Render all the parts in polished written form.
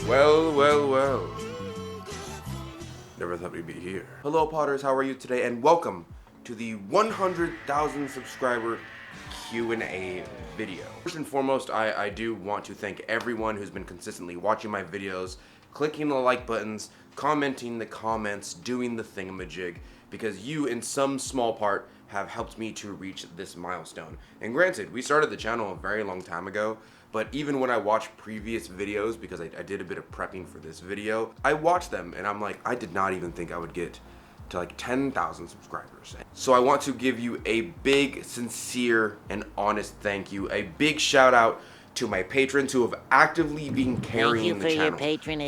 Well, well, well. Never thought we'd be here. Hello, Potters. How are you today? And welcome to the 100,000 subscriber Q&A video. First and foremost, I do want to thank everyone who's been consistently watching my videos, clicking the like buttons, commenting the comments, doing the thingamajig, because you, in some small part, have helped me to reach this milestone. And granted, we started the channel a very long time ago, but even when I watch previous videos, because I did a bit of prepping for this video, I watched them and I'm like, I did not even think I would get to like 10,000 subscribers. So I want to give you a big, sincere, and honest thank you. A big shout out to my patrons who have actively been carrying the channel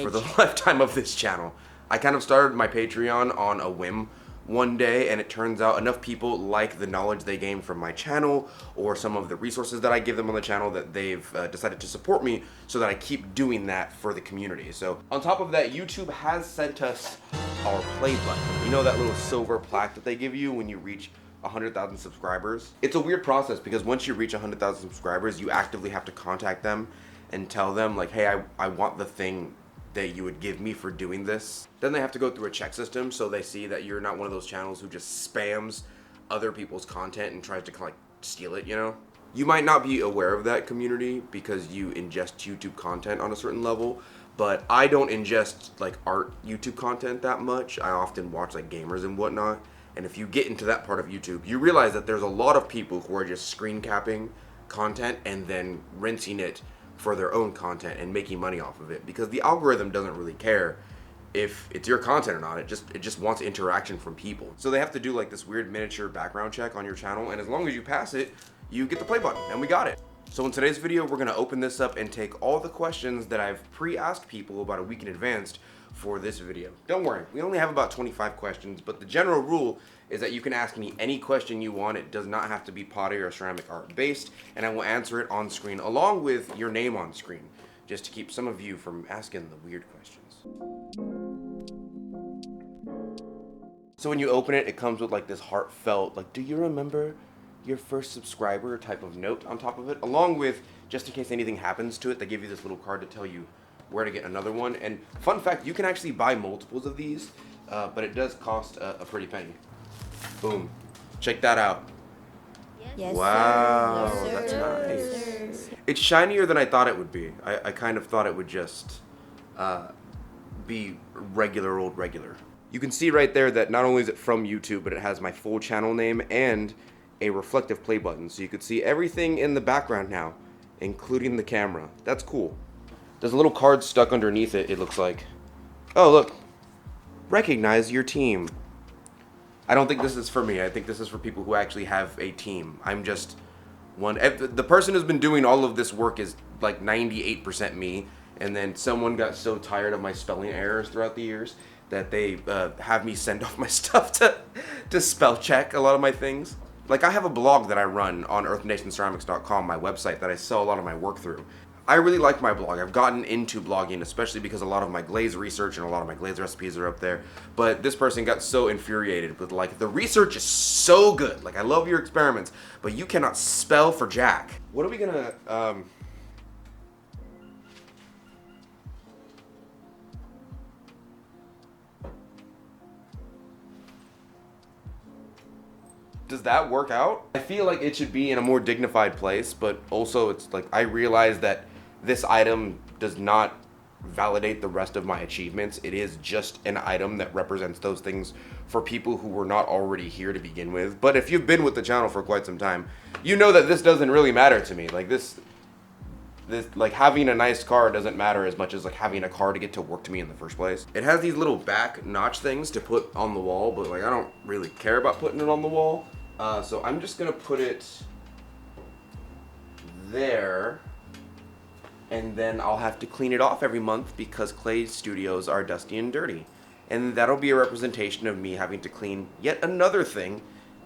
for the lifetime of this channel. I kind of started my Patreon on a whim one day, and it turns out enough people like the knowledge they gain from my channel or some of the resources that I give them on the channel that they've decided to support me, so that I keep doing that for the community. So on top of that, YouTube has sent us our play button. You know that little silver plaque that they give you when you reach 100,000 subscribers? It's a weird process because once you reach 100,000 subscribers, you actively have to contact them and tell them like, hey, I want the thing that you would give me for doing this. Then they have to go through a check system so they see that you're not one of those channels who just spams other people's content and tries to like steal it, you know? You might not be aware of that community because you ingest YouTube content on a certain level, but I don't ingest like art YouTube content that much. I often watch like gamers and whatnot. And if you get into that part of YouTube, you realize that there's a lot of people who are just screen capping content and then rinsing it for their own content and making money off of it, because the algorithm doesn't really care if it's your content or not. It just wants interaction from people. So they have to do like this weird miniature background check on your channel, and as long as you pass it, you get the play button, and we got it. So in today's video, we're gonna open this up and take all the questions that I've pre-asked people about a week in advance for this video. Don't worry, we only have about 25 questions, but the general rule is that you can ask me any question you want. It does not have to be pottery or ceramic art based, and I will answer it on screen along with your name on screen, just to keep some of you from asking the weird questions. So when you open it, it comes with like this heartfelt, like, do you remember your first subscriber type of note on top of it, along with, just in case anything happens to it, they give you this little card to tell you where to get another one. And fun fact, you can actually buy multiples of these, but it does cost a pretty penny. Boom. Check that out. Yes, wow, sir. that's Yes, nice. sir. It's shinier than I thought it would be. I kind of thought it would just be regular. You can see right there that not only is it from YouTube, but it has my full channel name and a reflective play button. So you can see everything in the background now, including the camera. That's cool. There's a little card stuck underneath it, it looks like. Oh, look. Recognize your team. I don't think this is for me. I think this is for people who actually have a team. I'm just one. The person who's been doing all of this work is like 98% me, and then someone got so tired of my spelling errors throughout the years that they have me send off my stuff to spell check a lot of my things. Like, I have a blog that I run on earthnationceramics.com, my website that I sell a lot of my work through. I really like my blog. I've gotten into blogging, especially because a lot of my glaze research and a lot of my glaze recipes are up there. But this person got so infuriated with, like, the research is so good. Like, I love your experiments, but you cannot spell for jack. What are we gonna, does that work out? I feel like it should be in a more dignified place, but also it's like, I realize that this item does not validate the rest of my achievements. It is just an item that represents those things for people who were not already here to begin with. But if you've been with the channel for quite some time, you know that this doesn't really matter to me. Like this like having a nice car doesn't matter as much as like having a car to get to work to me in the first place. It has these little back notch things to put on the wall, but like I don't really care about putting it on the wall. So I'm just gonna put it there, and then I'll have to clean it off every month because clay studios are dusty and dirty. And that'll be a representation of me having to clean yet another thing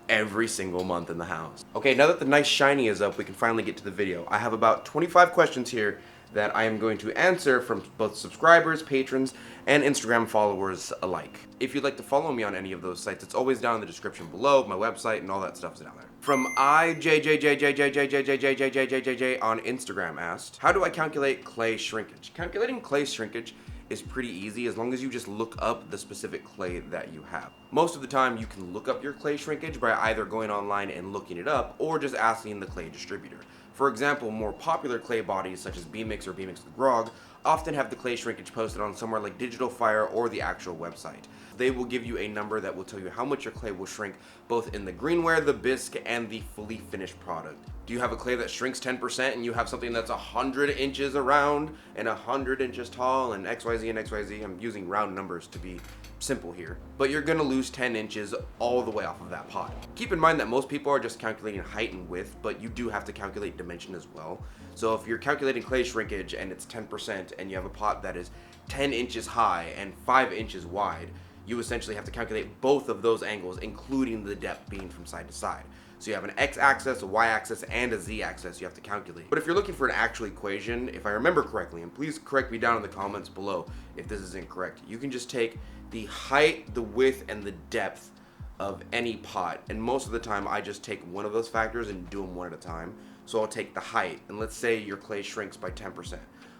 every single month in the house. Okay, now that the nice shiny is up, we can finally get to the video. I have about 25 questions here that I am going to answer from both subscribers, patrons, and Instagram followers alike. If you'd like to follow me on any of those sites, it's always down in the description below. My website and all that stuff's down there. From IJJJJJJJJJJJJJJ on Instagram asked, how do I calculate clay shrinkage? Calculating clay shrinkage is pretty easy as long as you just look up the specific clay that you have. Most of the time you can look up your clay shrinkage by either going online and looking it up or just asking the clay distributor. For example, more popular clay bodies such as B-Mix or B-Mix with Grog often have the clay shrinkage posted on somewhere like Digital Fire or the actual website. They will give you a number that will tell you how much your clay will shrink both in the greenware, the bisque, and the fully finished product. Do you have a clay that shrinks 10% and you have something that's 100 inches around and 100 inches tall and XYZ and XYZ? I'm using round numbers to be simple here. But you're gonna lose 10 inches all the way off of that pot. Keep in mind that most people are just calculating height and width, but you do have to calculate dimension as well. So if you're calculating clay shrinkage and it's 10% and you have a pot that is 10 inches high and 5 inches wide, you essentially have to calculate both of those angles, including the depth being from side to side. So you have an x-axis, a y-axis, and a z-axis you have to calculate. But if you're looking for an actual equation, if I remember correctly, and please correct me down in the comments below if this is incorrect, you can just take the height, the width, and the depth of any pot. And most of the time, I just take one of those factors and do them one at a time. So I'll take the height, and let's say your clay shrinks by 10%.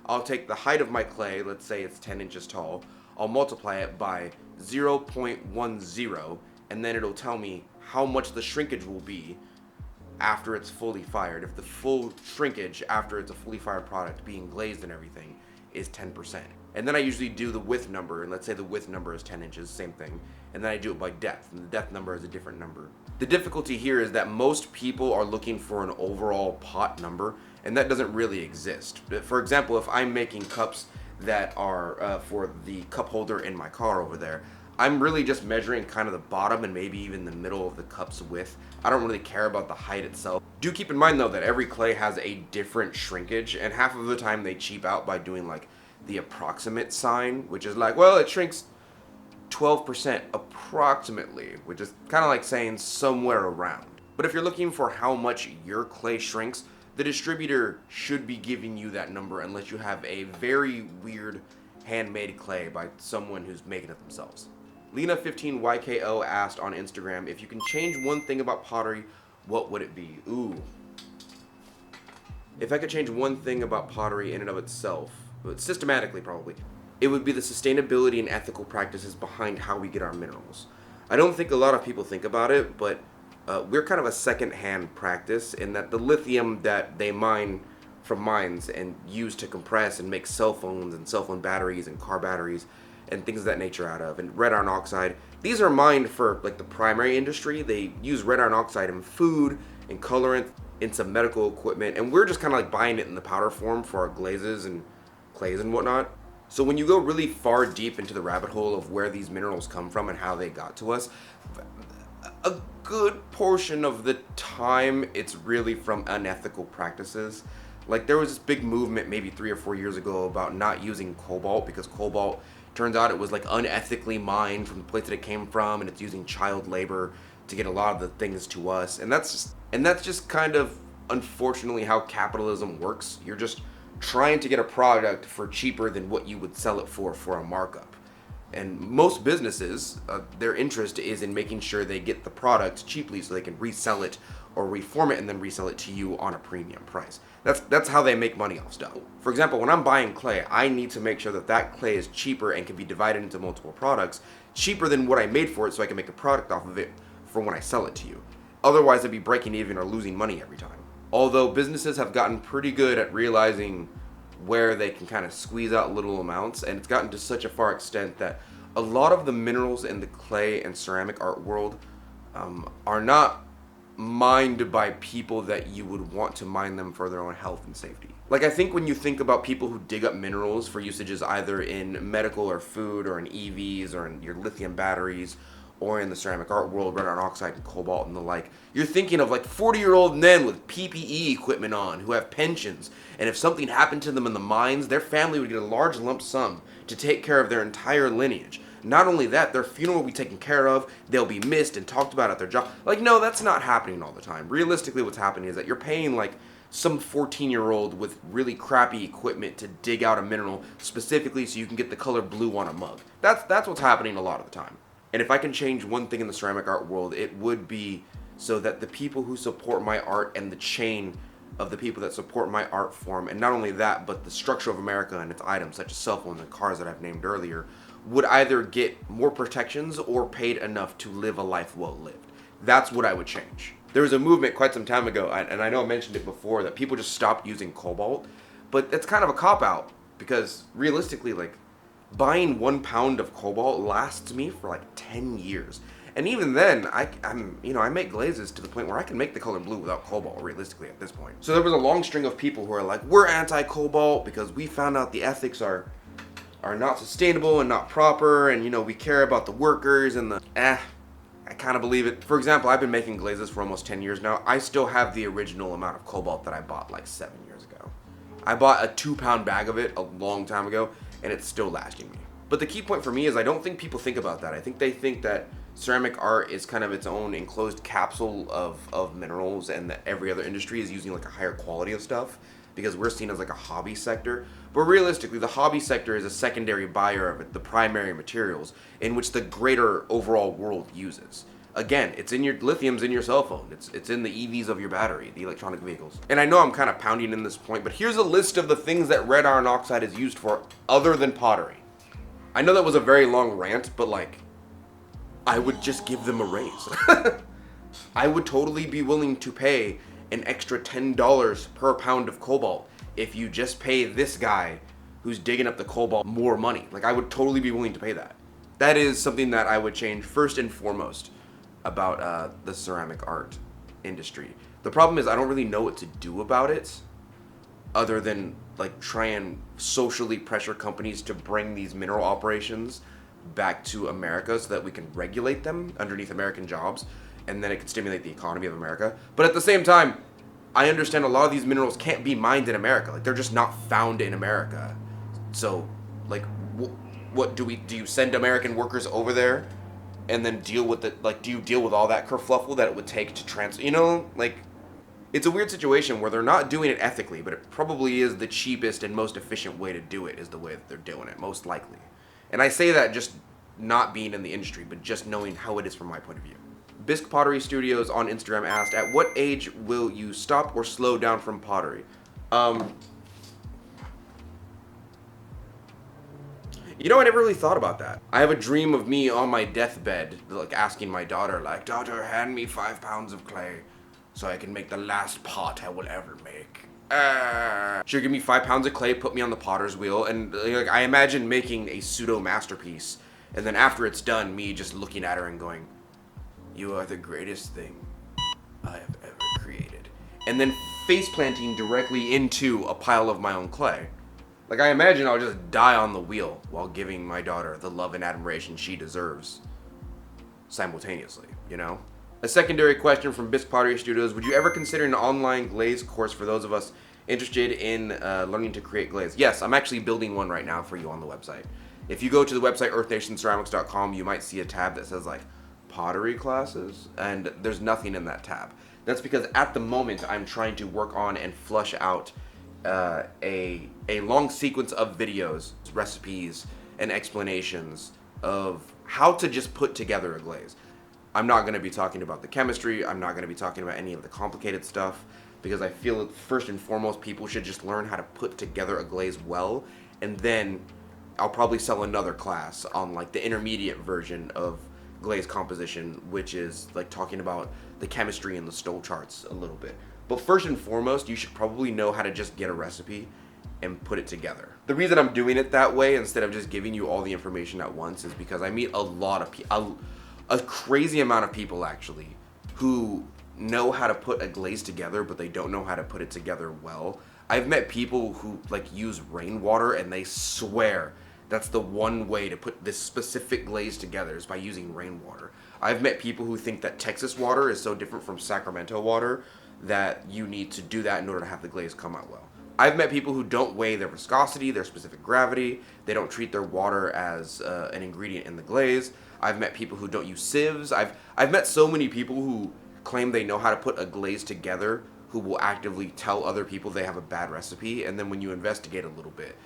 I'll take the height of my clay, let's say it's 10 inches tall, I'll multiply it by 0.10, and then it'll tell me how much the shrinkage will be after it's fully fired. If the full shrinkage after it's a fully fired product being glazed and everything is 10%. And then I usually do the width number, and let's say the width number is 10 inches, same thing. And then I do it by depth, and the depth number is a different number. The difficulty here is that most people are looking for an overall pot number, and that doesn't really exist. For example, if I'm making cups that are for the cup holder in my car over there, I'm really just measuring kind of the bottom and maybe even the middle of the cup's width. I don't really care about the height itself. Do keep in mind though that every clay has a different shrinkage, and half of the time they cheap out by doing like the approximate sign, which is like, well, it shrinks 12% approximately, which is kind of like saying somewhere around. But if you're looking for how much your clay shrinks, the distributor should be giving you that number unless you have a very weird handmade clay by someone who's making it themselves. Lena15YKO asked on Instagram, if you can change one thing about pottery, what would it be? Ooh. If I could change one thing about pottery in and of itself, systematically probably, it would be the sustainability and ethical practices behind how we get our minerals. I don't think a lot of people think about it, but we're kind of a second-hand practice in that the lithium that they mine from mines and use to compress and make cell phones and cell phone batteries and car batteries and things of that nature out of, and red iron oxide, these are mined for like the primary industry. They use red iron oxide in food and colorant, in some medical equipment, and we're just kind of like buying it in the powder form for our glazes and clays and whatnot. So when you go really far deep into the rabbit hole of where these minerals come from and how they got to us, a good portion of the time it's really from unethical practices. Like there was this big movement maybe 3 or 4 years ago about not using cobalt because cobalt, turns out it was like unethically mined from the place that it came from, and it's using child labor to get a lot of the things to us. And that's just kind of unfortunately how capitalism works. You're just trying to get a product for cheaper than what you would sell it for a markup. And most businesses, their interest is in making sure they get the product cheaply so they can resell it or reform it and then resell it to you on a premium price. That's how they make money off stuff. For example, when I'm buying clay, I need to make sure that that clay is cheaper and can be divided into multiple products, cheaper than what I made for it, so I can make a product off of it for when I sell it to you. Otherwise, I'd be breaking even or losing money every time. Although businesses have gotten pretty good at realizing where they can kind of squeeze out little amounts, and it's gotten to such a far extent that a lot of the minerals in the clay and ceramic art world are not mined by people that you would want to mine them for their own health and safety. Like, I think when you think about people who dig up minerals for usages either in medical or food or in EVs or in your lithium batteries or in the ceramic art world, red iron oxide and cobalt and the like, you're thinking of like 40-year-old men with PPE equipment on who have pensions, and if something happened to them in the mines, their family would get a large lump sum to take care of their entire lineage. Not only that, their funeral will be taken care of, they'll be missed and talked about at their job. Like, no, that's not happening all the time. Realistically, what's happening is that you're paying like some 14-year-old with really crappy equipment to dig out a mineral specifically so you can get the color blue on a mug. That's what's happening a lot of the time. And if I can change one thing in the ceramic art world, it would be so that the people who support my art and the chain of the people that support my art form, and not only that, but the structure of America and its items, such as cell phones and cars that I've named earlier, would either get more protections or paid enough to live a life well lived. That's what I would change. There was a movement quite some time ago, and I know I mentioned it before, that people just stopped using cobalt, but it's kind of a cop-out, because realistically, like, buying 1 pound of cobalt lasts me for like 10 years. And even then, I make glazes to the point where I can make the color blue without cobalt, realistically, at this point. So there was a long string of people who are like, we're anti-cobalt because we found out the ethics are not sustainable and not proper, and, we care about the workers and I kind of believe it. For example, I've been making glazes for almost 10 years now. I still have the original amount of cobalt that I bought like 7 years ago. I bought a 2-pound bag of it a long time ago, and it's still lasting me. But the key point for me is I don't think people think about that. I think they think that ceramic art is kind of its own enclosed capsule of minerals, and that every other industry is using like a higher quality of stuff because we're seen as like a hobby sector. But realistically, the hobby sector is a secondary buyer of it, the primary materials in which the greater overall world uses. Again, it's in your lithium's in your cell phone. It's in the EVs of your battery, the electronic vehicles. And I know I'm kind of pounding in this point, but here's a list of the things that red iron oxide is used for other than pottery. I know that was a very long rant, but like, I would just give them a raise. I would totally be willing to pay an extra $10 per pound of cobalt if you just pay this guy who's digging up the cobalt more money. Like, I would totally be willing to pay that. That is something that I would change first and foremost about the ceramic art industry. The problem is I don't really know what to do about it other than like try and socially pressure companies to bring these mineral operations back to America so that we can regulate them underneath American jobs, and then it can stimulate the economy of America. But at the same time, I understand a lot of these minerals can't be mined in America. Like, they're just not found in America. So, like, what do you send American workers over there and then deal with it? Like, do you deal with all that kerfluffle that it would take to transfer? Like, it's a weird situation where they're not doing it ethically, but it probably is the cheapest and most efficient way to do it, is the way that they're doing it, most likely. And I say that just not being in the industry, but just knowing how it is from my point of view. Bisque Pottery Studios on Instagram asked, at what age will you stop or slow down from pottery? I never really thought about that. I have a dream of me on my deathbed, like asking my daughter, like, daughter, hand me 5 pounds of clay so I can make the last pot I will ever make. She'll give me 5 pounds of clay, put me on the potter's wheel, and like, I imagine making a pseudo masterpiece, and then after it's done, me just looking at her and going, you are the greatest thing I have ever created. And then face planting directly into a pile of my own clay. Like, I imagine I'll just die on the wheel while giving my daughter the love and admiration she deserves simultaneously, A secondary question from Bisque Pottery Studios, would you ever consider an online glaze course for those of us interested in learning to create glaze? Yes, I'm actually building one right now for you on the website. If you go to the website earthnationceramics.com, you might see a tab that says like pottery classes, and there's nothing in that tab. That's because at the moment I'm trying to work on and flush out a long sequence of videos, recipes, and explanations of how to just put together a glaze. I'm not going to be talking about the chemistry, I'm not going to be talking about any of the complicated stuff, because I feel that first and foremost people should just learn how to put together a glaze well, and then I'll probably sell another class on like the intermediate version of glaze composition, which is like talking about the chemistry and the stole charts a little bit. But first and foremost, you should probably know how to just get a recipe and put it together. The reason I'm doing it that way instead of just giving you all the information at once is because I meet a lot of people, a crazy amount of people actually, who know how to put a glaze together, but they don't know how to put it together well. I've met people who like use rainwater and they swear that's the one way to put this specific glaze together is by using rainwater. I've met people who think that Texas water is so different from Sacramento water that you need to do that in order to have the glaze come out well. I've met people who don't weigh their viscosity, their specific gravity. They don't treat their water as an ingredient in the glaze. I've met people who don't use sieves. I've met so many people who claim they know how to put a glaze together who will actively tell other people they have a bad recipe, and then when you investigate a little bit,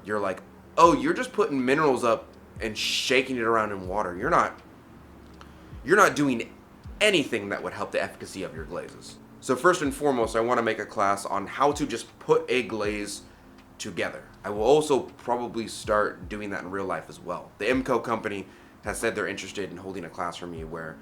you're like, oh, you're just putting minerals up and shaking it around in water. You're not doing anything that would help the efficacy of your glazes. So first and foremost, I want to make a class on how to just put a glaze together. I will also probably start doing that in real life as well. The IMCO company has said they're interested in holding a class for me where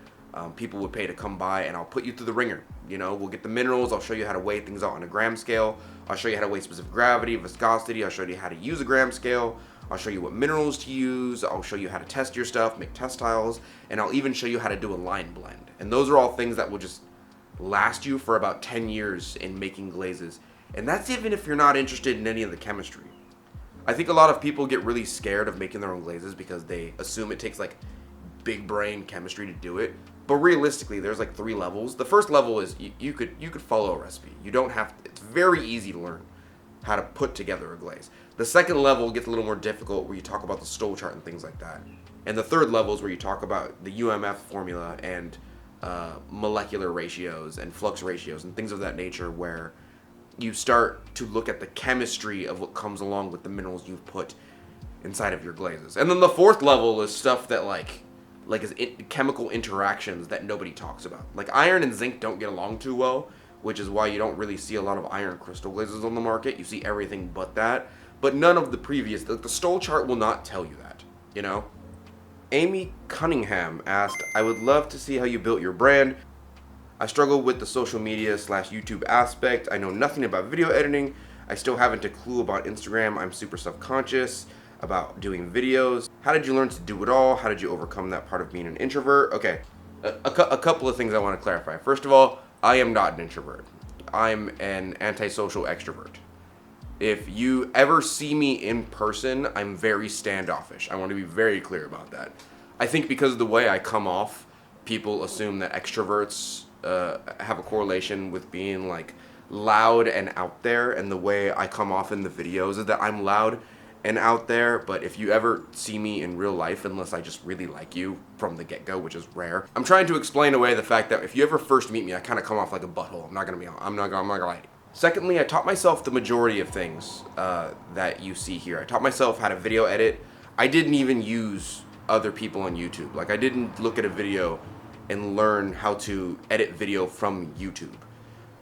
people would pay to come by, and I'll put you through the ringer. You know, we'll get the minerals, I'll show you how to weigh things out on a gram scale, I'll show you how to weigh specific gravity, viscosity, I'll show you how to use a gram scale, I'll show you what minerals to use, I'll show you how to test your stuff, make test tiles, and I'll even show you how to do a line blend. And those are all things that will just last you for about 10 years in making glazes. And that's even if you're not interested in any of the chemistry. I think a lot of people get really scared of making their own glazes because they assume it takes like big brain chemistry to do it. But realistically, there's like 3 levels. The first level is you could follow a recipe. You don't have to, it's very easy to learn how to put together a glaze. The second level gets a little more difficult where you talk about the stole chart and things like that. And the third level is where you talk about the UMF formula and molecular ratios and flux ratios and things of that nature, where you start to look at the chemistry of what comes along with the minerals you've put inside of your glazes. And then the fourth level is stuff that chemical interactions that nobody talks about. Like iron and zinc don't get along too well, which is why you don't really see a lot of iron crystal glazes on the market. You see everything but that. But none of the previous, the stole chart will not tell you that, you know? Amy Cunningham asked, I would love to see how you built your brand. I struggle with the social media / YouTube aspect. I know nothing about video editing. I still haven't a clue about Instagram. I'm super self-conscious about doing videos. How did you learn to do it all? How did you overcome that part of being an introvert? Okay, a couple of things I want to clarify. First of all, I am not an introvert. I'm an antisocial extrovert. If you ever see me in person, I'm very standoffish. I want to be very clear about that. I think because of the way I come off, people assume that extroverts have a correlation with being like loud and out there, and the way I come off in the videos is that I'm loud and out there. But if you ever see me in real life, unless I just really like you from the get-go, which is rare, I'm trying to explain away the fact that if you ever first meet me, I kind of come off like a butthole. I'm not gonna lie. Secondly, I taught myself the majority of things that you see here. I taught myself how to video edit. I didn't even use other people on YouTube. Like, I didn't look at a video and learn how to edit video from YouTube.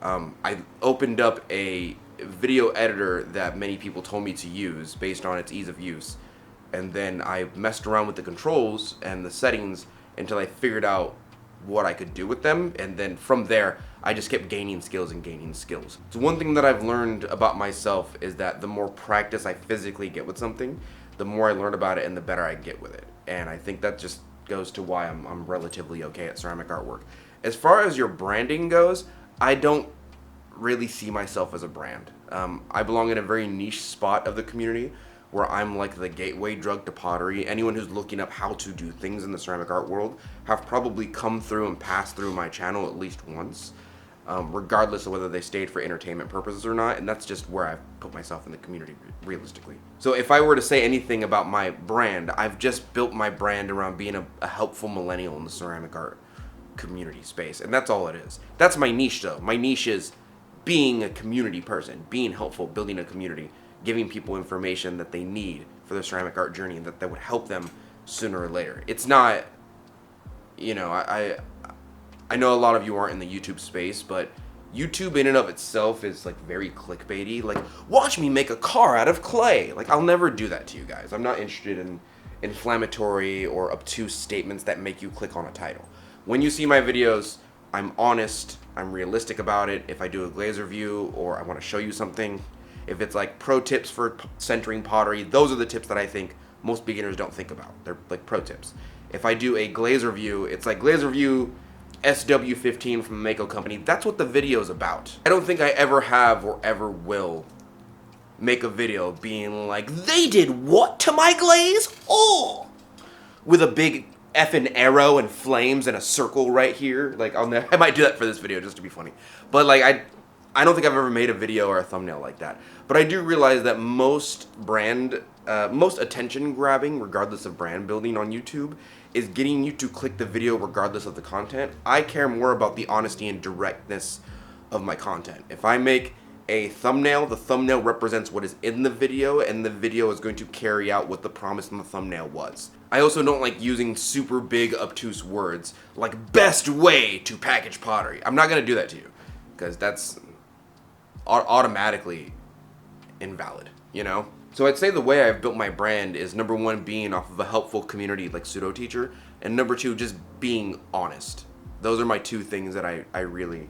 I opened up a video editor that many people told me to use based on its ease of use. And then I messed around with the controls and the settings until I figured out what I could do with them, and then from there I just kept gaining skills and gaining skills. So one thing that I've learned about myself is that the more practice I physically get with something, the more I learn about it and the better I get with it. And I think that just goes to why I'm relatively okay at ceramic artwork. As far as your branding goes, I don't really see myself as a brand. I belong in a very niche spot of the community where I'm like the gateway drug to pottery. Anyone who's looking up how to do things in the ceramic art world have probably come through and passed through my channel at least once, regardless of whether they stayed for entertainment purposes or not. And that's just where I've put myself in the community realistically. So if I were to say anything about my brand, I've just built my brand around being a helpful millennial in the ceramic art community space. And that's all it is. That's my niche though. My niche is being a community person, being helpful, building a community, giving people information that they need for their ceramic art journey and that would help them sooner or later. It's not, you know, I know a lot of you aren't in the YouTube space, but YouTube in and of itself is like very clickbaity. Like, watch me make a car out of clay. Like, I'll never do that to you guys. I'm not interested in inflammatory or obtuse statements that make you click on a title. When you see my videos, I'm honest, I'm realistic about it. If I do a glaze review or I want to show you something, if it's like pro tips for centering pottery, those are the tips that I think most beginners don't think about. They're like pro tips. If I do a glaze review, it's like glaze review SW15 from the Mako company. That's what the video is about. I don't think I ever have or ever will make a video being like, they did what to my glaze? Oh! With a big effing arrow and flames and a circle right here. Like, I might do that for this video just to be funny. But like, I don't think I've ever made a video or a thumbnail like that. But I do realize that most attention grabbing, regardless of brand building on YouTube, is getting you to click the video regardless of the content. I care more about the honesty and directness of my content. If I make a thumbnail, the thumbnail represents what is in the video, and the video is going to carry out what the promise in the thumbnail was. I also don't like using super big obtuse words like best way to package pottery. I'm not gonna do that to you because that's automatically invalid, you know? So I'd say the way I've built my brand is number one, being off of a helpful community like Pseudo Teacher, and number two, just being honest. Those are my two things that I really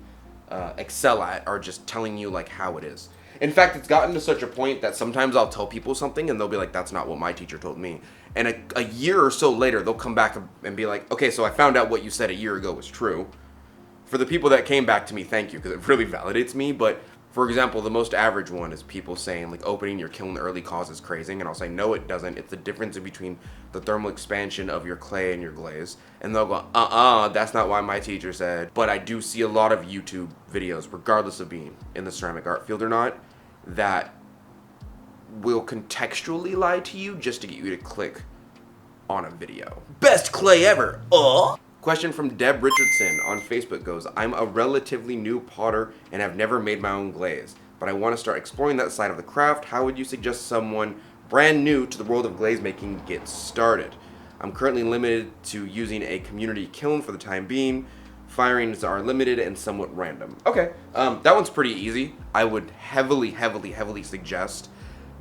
excel at, are just telling you like how it is. In fact, it's gotten to such a point that sometimes I'll tell people something and they'll be like, that's not what my teacher told me. And a year or so later, they'll come back and be like, okay, so I found out what you said a year ago was true. For the people that came back to me, thank you, because it really validates me. But for example, the most average one is people saying like opening your kiln early causes crazing, and I'll say no, it doesn't. It's the difference between the thermal expansion of your clay and your glaze. And they'll go, that's not why my teacher said. But I do see a lot of YouTube videos, regardless of being in the ceramic art field or not, that will contextually lie to you just to get you to click on a video. Best clay ever. Question from Deb Richardson on Facebook goes, I'm a relatively new potter and have never made my own glaze, but I want to start exploring that side of the craft. How would you suggest someone brand new to the world of glaze making get started? I'm currently limited to using a community kiln for the time being. Firings are limited and somewhat random. Okay, that one's pretty easy. I would heavily suggest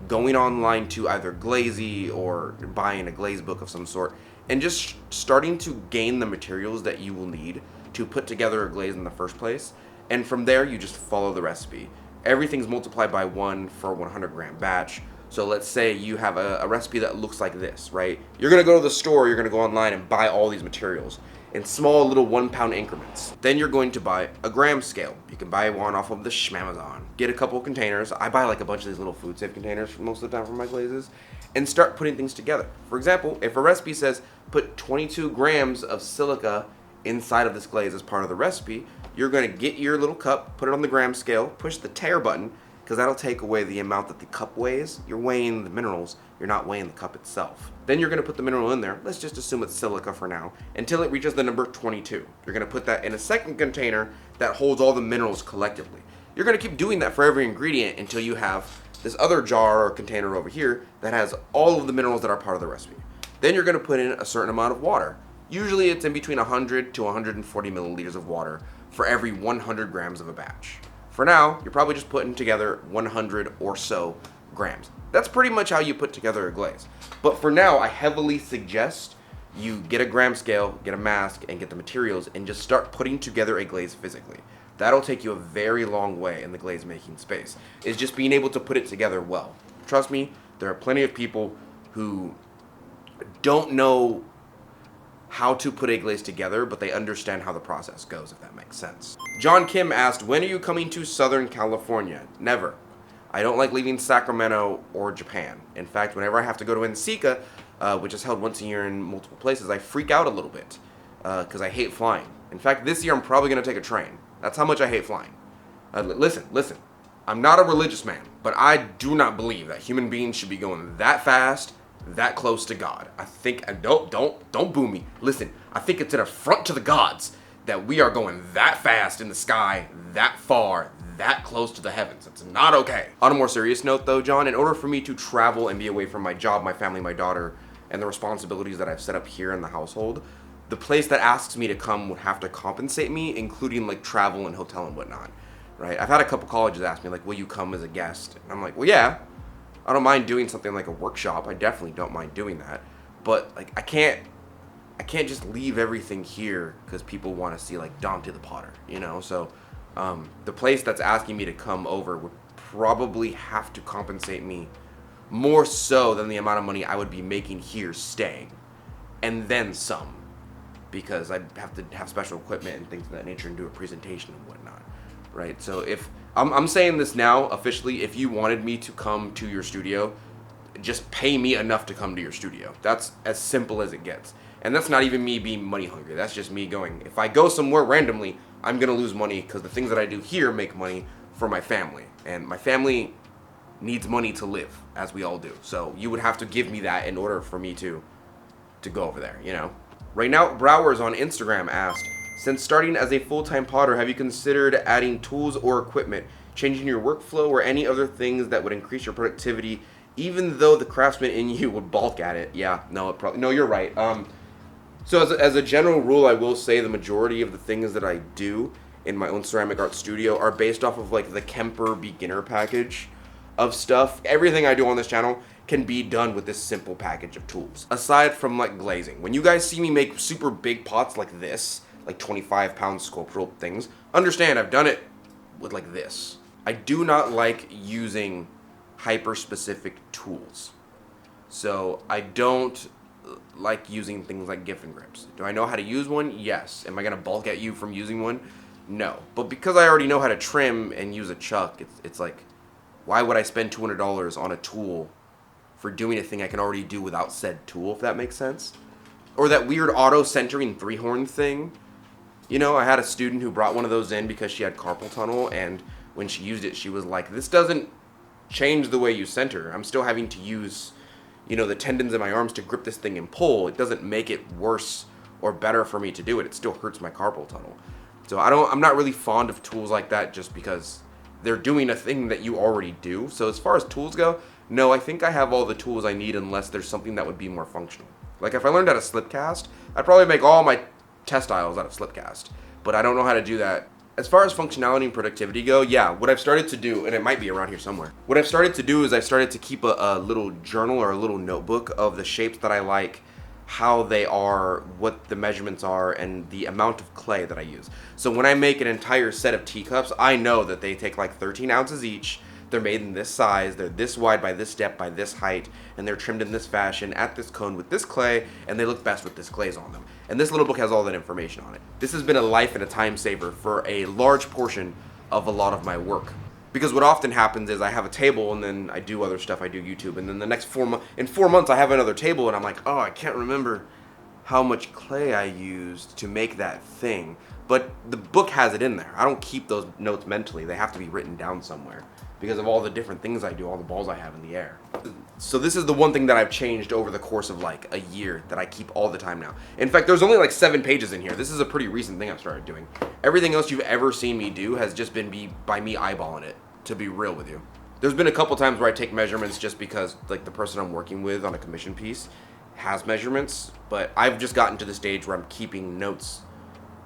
going online to either Glaze or buying a glaze book of some sort and just starting to gain the materials that you will need to put together a glaze in the first place. And from there, you just follow the recipe. Everything's multiplied by 1 for a 100 gram batch. So let's say you have a recipe that looks like this, right? You're gonna go to the store, you're gonna go online and buy all these materials in small little 1 pound increments. Then you're going to buy a gram scale. You can buy one off of the Schmamazon. Get a couple containers. I buy like a bunch of these little food safe containers for most of the time for my glazes, and start putting things together. For example, if a recipe says put 22 grams of silica inside of this glaze as part of the recipe, you're gonna get your little cup, put it on the gram scale, push the tare button, because that'll take away the amount that the cup weighs. You're weighing the minerals, you're not weighing the cup itself. Then you're gonna put the mineral in there, let's just assume it's silica for now, until it reaches the number 22. You're gonna put that in a second container that holds all the minerals collectively. You're gonna keep doing that for every ingredient until you have this other jar or container over here that has all of the minerals that are part of the recipe. Then you're gonna put in a certain amount of water. Usually it's in between 100 to 140 milliliters of water for every 100 grams of a batch. For now, you're probably just putting together 100 or so grams. That's pretty much how you put together a glaze. But for now, I heavily suggest you get a gram scale, get a mask, and get the materials, and just start putting together a glaze physically. That'll take you a very long way in the glaze making space, is just being able to put it together well. Trust me, there are plenty of people who don't know how to put a glaze together, but they understand how the process goes, if that makes sense. John Kim asked, when are you coming to Southern California? Never. I don't like leaving Sacramento or Japan. In fact, whenever I have to go to NCICA, which is held once a year in multiple places, I freak out a little bit because I hate flying. In fact, this year I'm probably going to take a train. That's how much I hate flying. Listen. I'm not a religious man, but I do not believe that human beings should be going that fast, that close to God. I think, and don't boo me. Listen, I think it's an affront to the gods that we are going that fast in the sky, that far, that close to the heavens. It's not okay. On a more serious note though, John, in order for me to travel and be away from my job, my family, my daughter, and the responsibilities that I've set up here in the household, the place that asks me to come would have to compensate me, including like travel and hotel and whatnot, right? I've had a couple colleges ask me like, will you come as a guest? And I'm like, well, yeah. I don't mind doing something like a workshop. I definitely don't mind doing that. But like I can't just leave everything here because people want to see like Donte the Potter, you know? So the place that's asking me to come over would probably have to compensate me more so than the amount of money I would be making here staying. And then some. Because I'd have to have special equipment and things of that nature and do a presentation and whatnot. Right? So if I'm saying this now officially, if you wanted me to come to your studio, just pay me enough to come to your studio. That's as simple as it gets. And that's not even me being money hungry. That's just me going, if I go somewhere randomly, I'm gonna lose money because the things that I do here make money for my family. And my family needs money to live, as we all do. So you would have to give me that in order for me to go over there, you know? Right now, Browers on Instagram asked, Since starting as a full-time potter, have you considered adding tools or equipment, changing your workflow, or any other things that would increase your productivity, even though the craftsman in you would balk at it? Yeah, no, no, you're right. So as a general rule, I will say the majority of the things that I do in my own ceramic art studio are based off of like the Kemper beginner package of stuff. Everything I do on this channel can be done with this simple package of tools. Aside from like glazing. When you guys see me make super big pots like this, like 25-pound sculptural things, understand I've done it with like this. I do not like using hyper-specific tools. So I don't like using things like Giffen grips. Do I know how to use one? Yes. Am I gonna balk at you from using one? No. But because I already know how to trim and use a chuck, it's like, why would I spend $200 on a tool for doing a thing I can already do without said tool, if that makes sense? Or that weird auto-centering 3-horn thing. You know, I had a student who brought one of those in because she had carpal tunnel, and when she used it, she was like, this doesn't change the way you center. I'm still having to use, you know, the tendons in my arms to grip this thing and pull. It doesn't make it worse or better for me to do it. It still hurts my carpal tunnel. So I'm not really fond of tools like that just because they're doing a thing that you already do. So as far as tools go, no, I think I have all the tools I need unless there's something that would be more functional. Like if I learned how to slip cast, I'd probably make all my textiles out of slip cast, but I don't know how to do that. As far as functionality and productivity go, yeah, what I've started to do, and it might be around here somewhere, what I've started to do is I started to keep a little journal or a little notebook of the shapes that I like, how they are, what the measurements are, and the amount of clay that I use. So when I make an entire set of teacups, I know that they take like 13 ounces each. They're made in this size, they're this wide by this depth by this height, and they're trimmed in this fashion at this cone with this clay, and they look best with this glaze on them. And this little book has all that information on it. This has been a life and a time saver for a large portion of a lot of my work. Because what often happens is I have a table and then I do other stuff, I do YouTube, and then the next 4 months, in 4 months I have another table and I'm like, oh, I can't remember how much clay I used to make that thing. But the book has it in there. I don't keep those notes mentally. They have to be written down somewhere because of all the different things I do, all the balls I have in the air. So this is the one thing that I've changed over the course of like a year that I keep all the time now. In fact, there's only like 7 pages in here. This is a pretty recent thing I've started doing. Everything else you've ever seen me do has just been by me eyeballing it, to be real with you. There's been a couple times where I take measurements just because like the person I'm working with on a commission piece has measurements, but I've just gotten to the stage where I'm keeping notes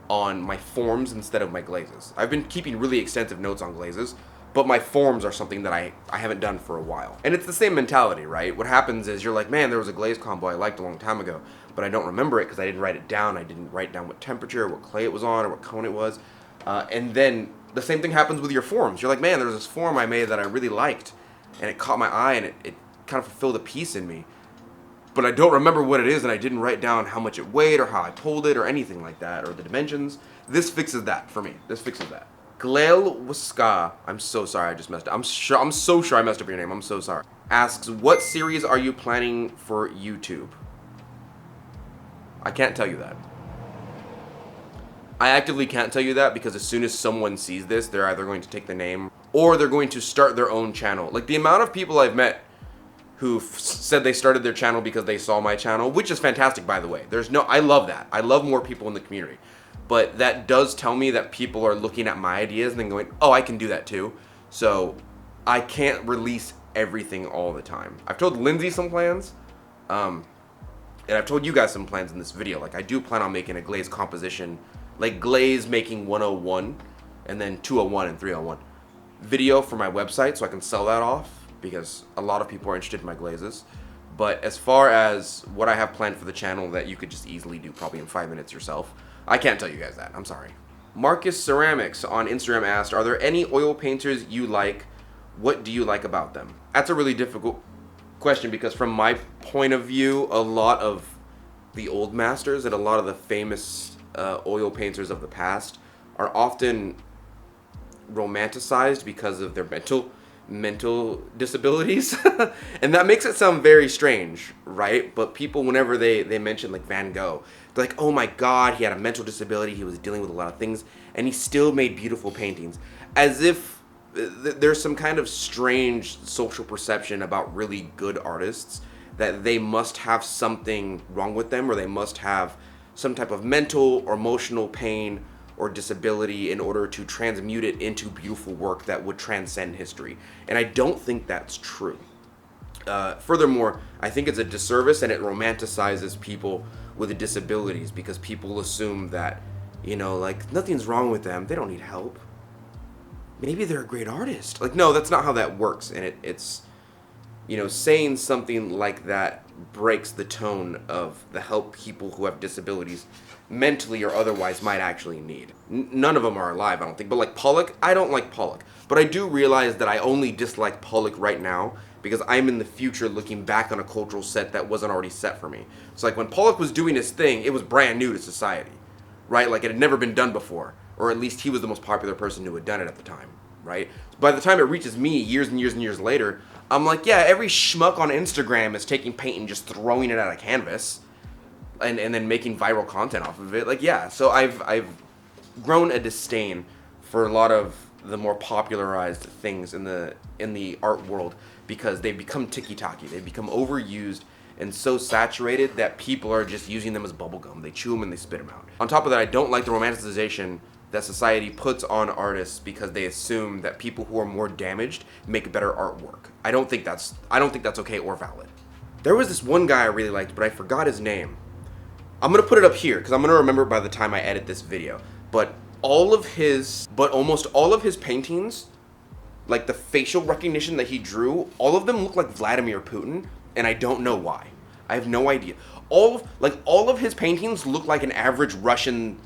on my forms instead of my glazes. I've been keeping really extensive notes on glazes, but my forms are something that I haven't done for a while. And it's the same mentality, right? What happens is you're like, man, there was a glaze combo I liked a long time ago, but I don't remember it because I didn't write it down. I didn't write down what temperature, what clay it was on, or what cone it was. And then the same thing happens with your forms. You're like, man, there was this form I made that I really liked, and it caught my eye, and it kind of fulfilled a piece in me. But I don't remember what it is, and I didn't write down how much it weighed, or how I pulled it, or anything like that, or the dimensions. This fixes that for me. This fixes that. Glaze, I'm so sorry I just messed up. I'm so sure I messed up your name. I'm so sorry. Asks, what series are you planning for YouTube? I can't tell you that. I actively can't tell you that because as soon as someone sees this, they're either going to take the name or they're going to start their own channel. Like the amount of people I've met who said they started their channel because they saw my channel, which is fantastic, by the way. I love that. I love more people in the community. But that does tell me that people are looking at my ideas and then going, oh, I can do that too. So I can't release everything all the time. I've told Lindsay some plans, and I've told you guys some plans in this video. Like I do plan on making a glaze composition, like glaze making 101 and then 201 and 301 video for my website so I can sell that off because a lot of people are interested in my glazes. But as far as what I have planned for the channel that you could just easily do probably in 5 minutes yourself, I can't tell you guys that. I'm sorry. Marcus Ceramics on Instagram asked, are there any oil painters you like? What do you like about them? That's a really difficult question because from my point of view, a lot of the old masters and a lot of the famous oil painters of the past are often romanticized because of their mental disabilities. And that makes it sound very strange, right? But people, whenever they mention like Van Gogh, they're like, oh my God, he had a mental disability, he was dealing with a lot of things, and he still made beautiful paintings. As if there's some kind of strange social perception about really good artists that they must have something wrong with them, or they must have some type of mental or emotional pain or disability in order to transmute it into beautiful work that would transcend history. And I don't think that's true. Furthermore, I think it's a disservice and it romanticizes people with disabilities because people assume that, you know, like, nothing's wrong with them. They don't need help. Maybe they're a great artist. Like, no, that's not how that works. And it's, you know, saying something like that breaks the tone of the help people who have disabilities mentally or otherwise might actually need. None of them are alive, I don't think. But like Pollock, I don't like Pollock. But I do realize that I only dislike Pollock right now because I'm in the future looking back on a cultural set that wasn't already set for me. So like when Pollock was doing his thing, it was brand new to society, right? Like it had never been done before. Or at least he was the most popular person who had done it at the time, right? By the time it reaches me years and years and years later, I'm like, yeah, every schmuck on Instagram is taking paint and just throwing it at a canvas and then making viral content off of it. Like, yeah, so I've grown a disdain for a lot of the more popularized things in the art world because they've become ticky-tacky. They've become overused and so saturated that people are just using them as bubblegum. They chew them and they spit them out. On top of that, I don't like the romanticization that society puts on artists because they assume that people who are more damaged make better artwork. I don't think that's okay or valid. There was this one guy I really liked, but I forgot his name. I'm gonna put it up here because I'm gonna remember it by the time I edit this video. But almost all of his paintings, like the facial recognition that he drew, all of them look like Vladimir Putin, and I don't know why. I have no idea. All of his paintings look like an average Russian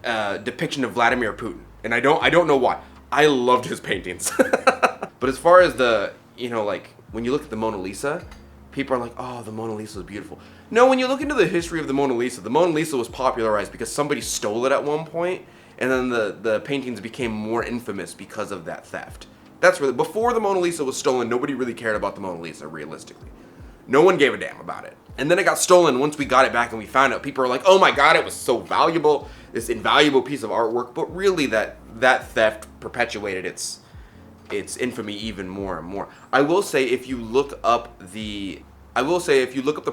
depiction of Vladimir Putin, and I don't know why. I loved his paintings. But as far as the, you know, like when you look at the Mona Lisa, people are like, oh, the Mona Lisa is beautiful. No, when you look into the history of the Mona Lisa was popularized because somebody stole it at one point, and then the paintings became more infamous because of that theft. That's really, before the Mona Lisa was stolen, nobody really cared about the Mona Lisa, realistically. No one gave a damn about it. And then it got stolen. Once we got it back and we found out, people are like, oh my god, it was so valuable, this invaluable piece of artwork. But really that theft perpetuated its infamy even more and more. I will say if you look up the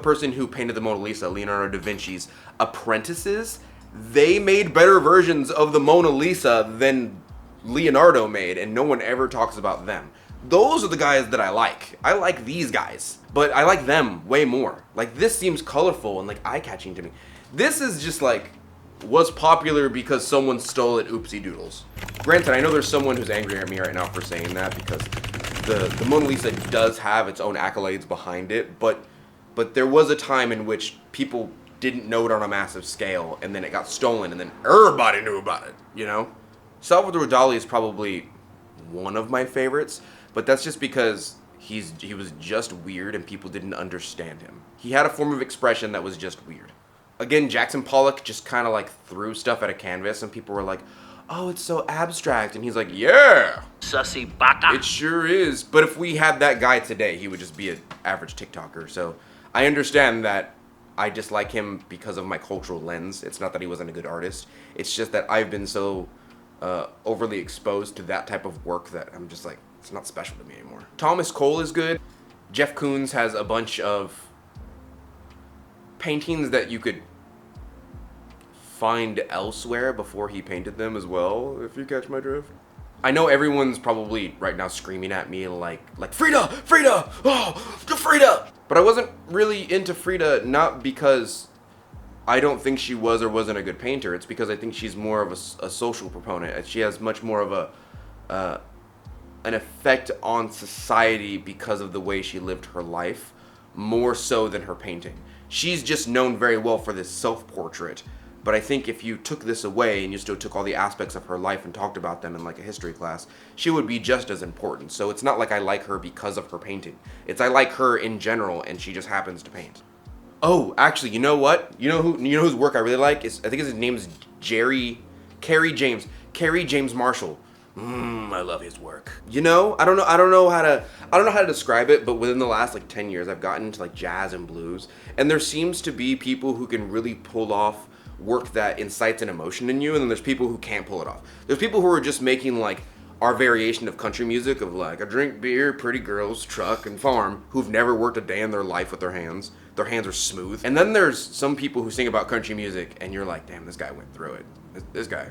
person who painted the Mona Lisa, Leonardo da Vinci's apprentices, they made better versions of the Mona Lisa than Leonardo made, and no one ever talks about them. Those are the guys that I like. I like these guys, but I like them way more. Like, this seems colorful and like eye-catching to me. This is just like, was popular because someone stole it, oopsie doodles. Granted, I know there's someone who's angry at me right now for saying that because the Mona Lisa does have its own accolades behind it, but there was a time in which people didn't know it on a massive scale, and then it got stolen, and then everybody knew about it, you know? Salvador Dali is probably one of my favorites, but that's just because he was just weird and people didn't understand him. He had a form of expression that was just weird. Again, Jackson Pollock just kind of like threw stuff at a canvas and people were like, oh, it's so abstract. And he's like, yeah, sussy baka. it sure is. But if we had that guy today, he would just be an average TikToker. So I understand that I dislike him because of my cultural lens. It's not that he wasn't a good artist. It's just that I've been so overly exposed to that type of work that I'm just like, it's not special to me anymore. Thomas Cole is good. Jeff Koons has a bunch of paintings that you could find elsewhere before he painted them as well, if you catch my drift. I know everyone's probably right now screaming at me like Frida, oh, Frida! But I wasn't really into Frida, not because I don't think she was or wasn't a good painter. It's because I think she's more of a social proponent. She has much more of an effect on society because of the way she lived her life, more so than her painting. She's just known very well for this self-portrait, but I think if you took this away and you still took all the aspects of her life and talked about them in like a history class, she would be just as important. So it's not like I like her because of her painting. It's I like her in general and she just happens to paint. Oh, actually, you know what? You know whose work I really like? I think his name is Kerry James Marshall. I love his work. You know, I don't know how to describe it, but within the last like 10 years, I've gotten into like jazz and blues, and there seems to be people who can really pull off work that incites an emotion in you, and then there's people who can't pull it off. There's people who are just making like our variation of country music of like, I drink beer, pretty girls, truck, and farm, who've never worked a day in their life with their hands. Their hands are smooth. And then there's some people who sing about country music, and you're like, damn, this guy went through it. This guy.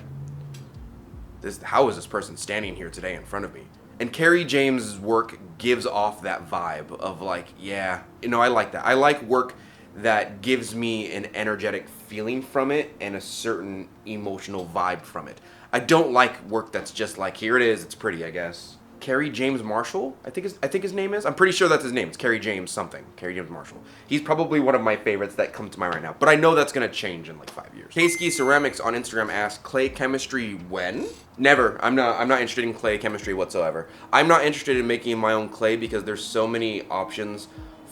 How is this person standing here today in front of me? And Kerry James' work gives off that vibe of like, yeah, I like that. I like work that gives me an energetic feeling from it and a certain emotional vibe from it. I don't like work that's just like, here it is, it's pretty, I guess. Kerry James Marshall, I think his name is. I'm pretty sure that's his name. It's Kerry James something. Kerry James Marshall. He's probably one of my favorites that come to mind right now. But I know that's gonna change in like 5 years. Kasky Ceramics on Instagram asks, clay chemistry when? Never. I'm not interested in clay chemistry whatsoever. I'm not interested in making my own clay because there's so many options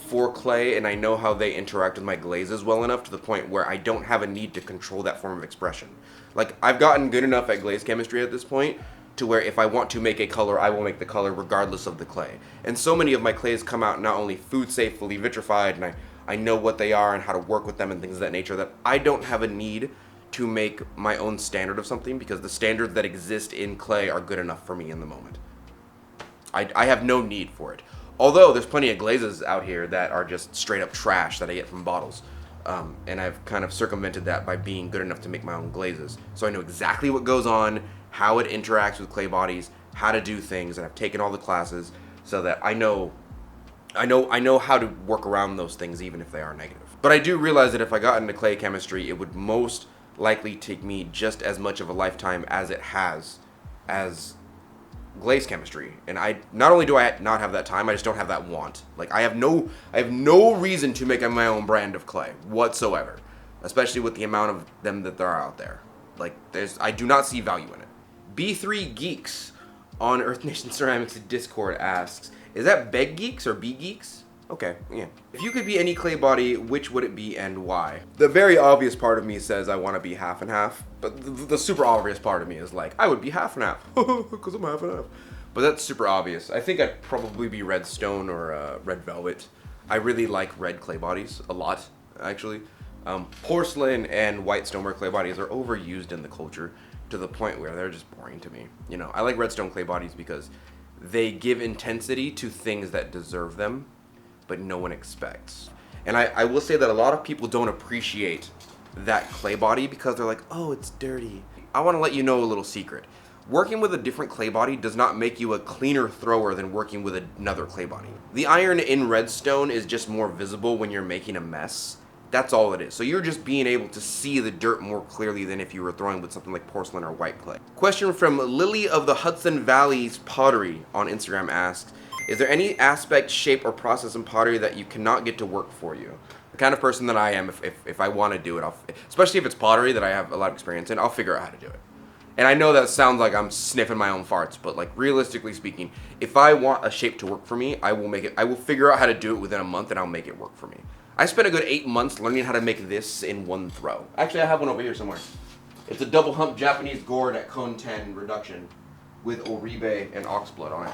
for clay, and I know how they interact with my glazes well enough to the point where I don't have a need to control that form of expression. Like, I've gotten good enough at glaze chemistry at this point to where if I want to make a color, I will make the color regardless of the clay. And so many of my clays come out not only food safe, fully vitrified, and I know what they are and how to work with them and things of that nature, that I don't have a need to make my own standard of something because the standards that exist in clay are good enough for me in the moment. I have no need for it. Although there's plenty of glazes out here that are just straight up trash that I get from bottles. And I've kind of circumvented that by being good enough to make my own glazes. So I know exactly what goes on, how it interacts with clay bodies, how to do things, and I've taken all the classes so that I know how to work around those things even if they are negative. But I do realize that if I got into clay chemistry, it would most likely take me just as much of a lifetime as it has as glaze chemistry. And not only do I not have that time, I just don't have that want. Like, I have no reason to make my own brand of clay whatsoever, especially with the amount of them that there are out there. Like, I do not see value in it. B3 Geeks on Earth Nation Ceramics Discord asks, is that Beg Geeks or B Geeks? Okay, yeah. If you could be any clay body, which would it be and why? The very obvious part of me says I want to be half and half, but the super obvious part of me is like, I would be half and half, because I'm half and half. But that's super obvious. I think I'd probably be red stone or red velvet. I really like red clay bodies a lot, actually. Porcelain and white stoneware clay bodies are overused in the culture to the point where they're just boring to me. I like red stone clay bodies because they give intensity to things that deserve them, but no one expects. And I will say that a lot of people don't appreciate that clay body because they're like, oh, it's dirty. I want to let you know a little secret. Working with a different clay body does not make you a cleaner thrower than working with another clay body. The iron in redstone is just more visible when you're making a mess. That's all it is. So you're just being able to see the dirt more clearly than if you were throwing with something like porcelain or white clay. Question from Lily of the Hudson Valley's Pottery on Instagram asks, is there any aspect, shape, or process in pottery that you cannot get to work for you? The kind of person that I am, if I want to do it, especially if it's pottery that I have a lot of experience in, I'll figure out how to do it. And I know that sounds like I'm sniffing my own farts, but like realistically speaking, if I want a shape to work for me, I will make it. I will figure out how to do it within a month, and I'll make it work for me. I spent a good 8 months learning how to make this in one throw. Actually, I have one over here somewhere. It's a double hump Japanese gourd at cone 10 reduction with oribe and oxblood on it.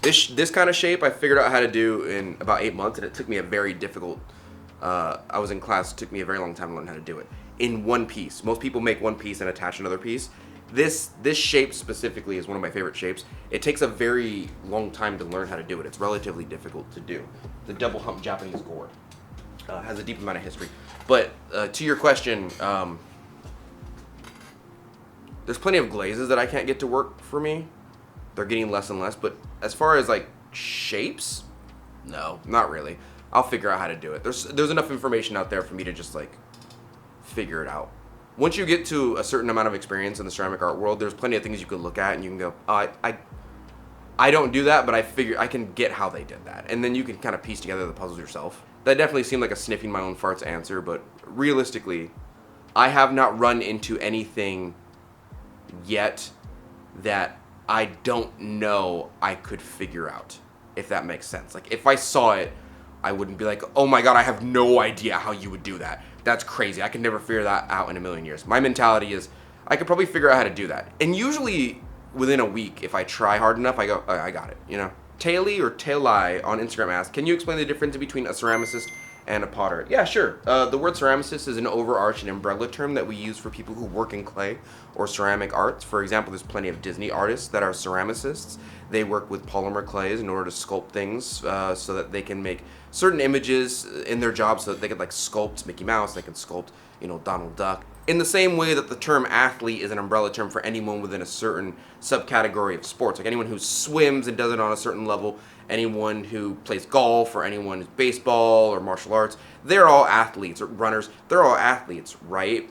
This kind of shape I figured out how to do in about 8 months, and it took me a very difficult, I was in class, it took me a very long time to learn how to do it. In one piece. Most people make one piece and attach another piece. This shape specifically is one of my favorite shapes. It takes a very long time to learn how to do it. It's relatively difficult to do. The double hump Japanese gourd has a deep amount of history. But to your question, there's plenty of glazes that I can't get to work for me. They're getting less and less, but as far as like shapes, no, not really. I'll figure out how to do it. There's enough information out there for me to just like figure it out. Once you get to a certain amount of experience in the ceramic art world, there's plenty of things you can look at and you can go, oh, I don't do that, but I figure I can get how they did that. And then you can kind of piece together the puzzles yourself. That definitely seemed like a sniffing my own farts answer, but realistically, I have not run into anything yet that I don't know I could figure out, if that makes sense. Like, if I saw it, I wouldn't be like, oh my god, I have no idea how you would do that. That's crazy. I could never figure that out in a million years. My mentality is, I could probably figure out how to do that. And usually, within a week, if I try hard enough, I go, oh, I got it, you know? Taily or Tailai on Instagram asks, can you explain the difference between a ceramicist and a potter. Yeah, sure. The word ceramicist is an overarching umbrella term that we use for people who work in clay or ceramic arts. For example, there's plenty of Disney artists that are ceramicists. They work with polymer clays in order to sculpt things so that they can make certain images in their job, so that they could like sculpt Mickey Mouse, they can sculpt, you know, Donald Duck. In the same way that the term athlete is an umbrella term for anyone within a certain subcategory of sports, like anyone who swims and does it on a certain level, anyone who plays golf, or anyone who's baseball or martial arts, they're all athletes, or runners, they're all athletes, right?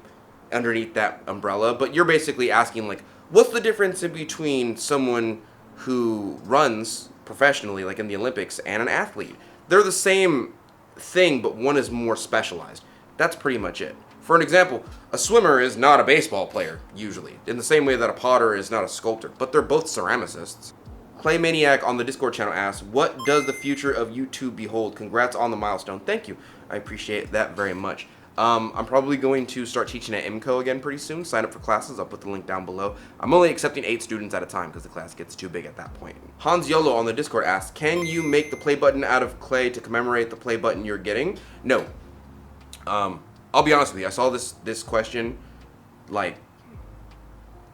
Underneath that umbrella. But you're basically asking, like, what's the difference in between someone who runs professionally, like in the Olympics, and an athlete? They're the same thing, but one is more specialized. That's pretty much it. For an example, a swimmer is not a baseball player, usually, in the same way that a potter is not a sculptor, but they're both ceramicists. Clay Maniac on the Discord channel asks, what does the future of YouTube behold? Congrats on the milestone. Thank you. I appreciate that very much. I'm probably going to start teaching at IMCO again pretty soon. Sign up for classes. I'll put the link down below. I'm only accepting 8 students at a time because the class gets too big at that point. Hans Yolo on the Discord asks, can you make the play button out of clay to commemorate the play button you're getting? No. I'll be honest with you. I saw this question like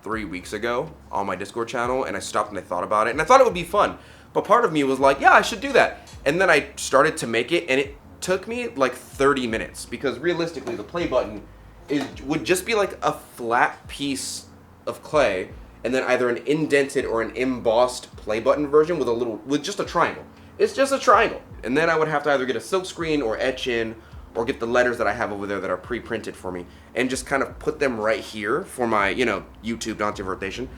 3 weeks ago on my Discord channel, and I stopped and I thought about it, and I thought it would be fun. But part of me was like, yeah, I should do that. And then I started to make it, and it took me like 30 minutes because realistically the play button would just be like a flat piece of clay, and then either an indented or an embossed play button version with just a triangle. It's just a triangle. And then I would have to either get a silk screen or etch in, or get the letters that I have over there that are pre-printed for me, and just kind of put them right here for my, you know, YouTube Donte rotation.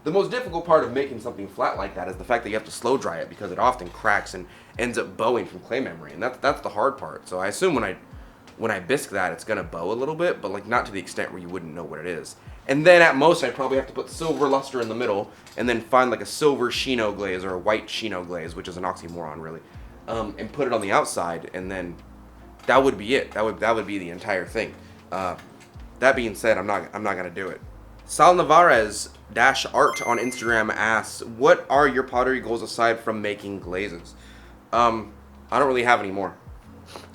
The most difficult part of making something flat like that is the fact that you have to slow dry it, because it often cracks and ends up bowing from clay memory, and that's the hard part. So I assume when I bisque that, it's gonna bow a little bit, but like not to the extent where you wouldn't know what it is. And then at most I'd probably have to put silver luster in the middle, and then find like a silver Shino glaze or a white Shino glaze, which is an oxymoron really, and put it on the outside, and then that would be it. That would be the entire thing. That being said, I'm not gonna do it. Sal Navarez-art on Instagram asks, what are your pottery goals aside from making glazes? I don't really have any more.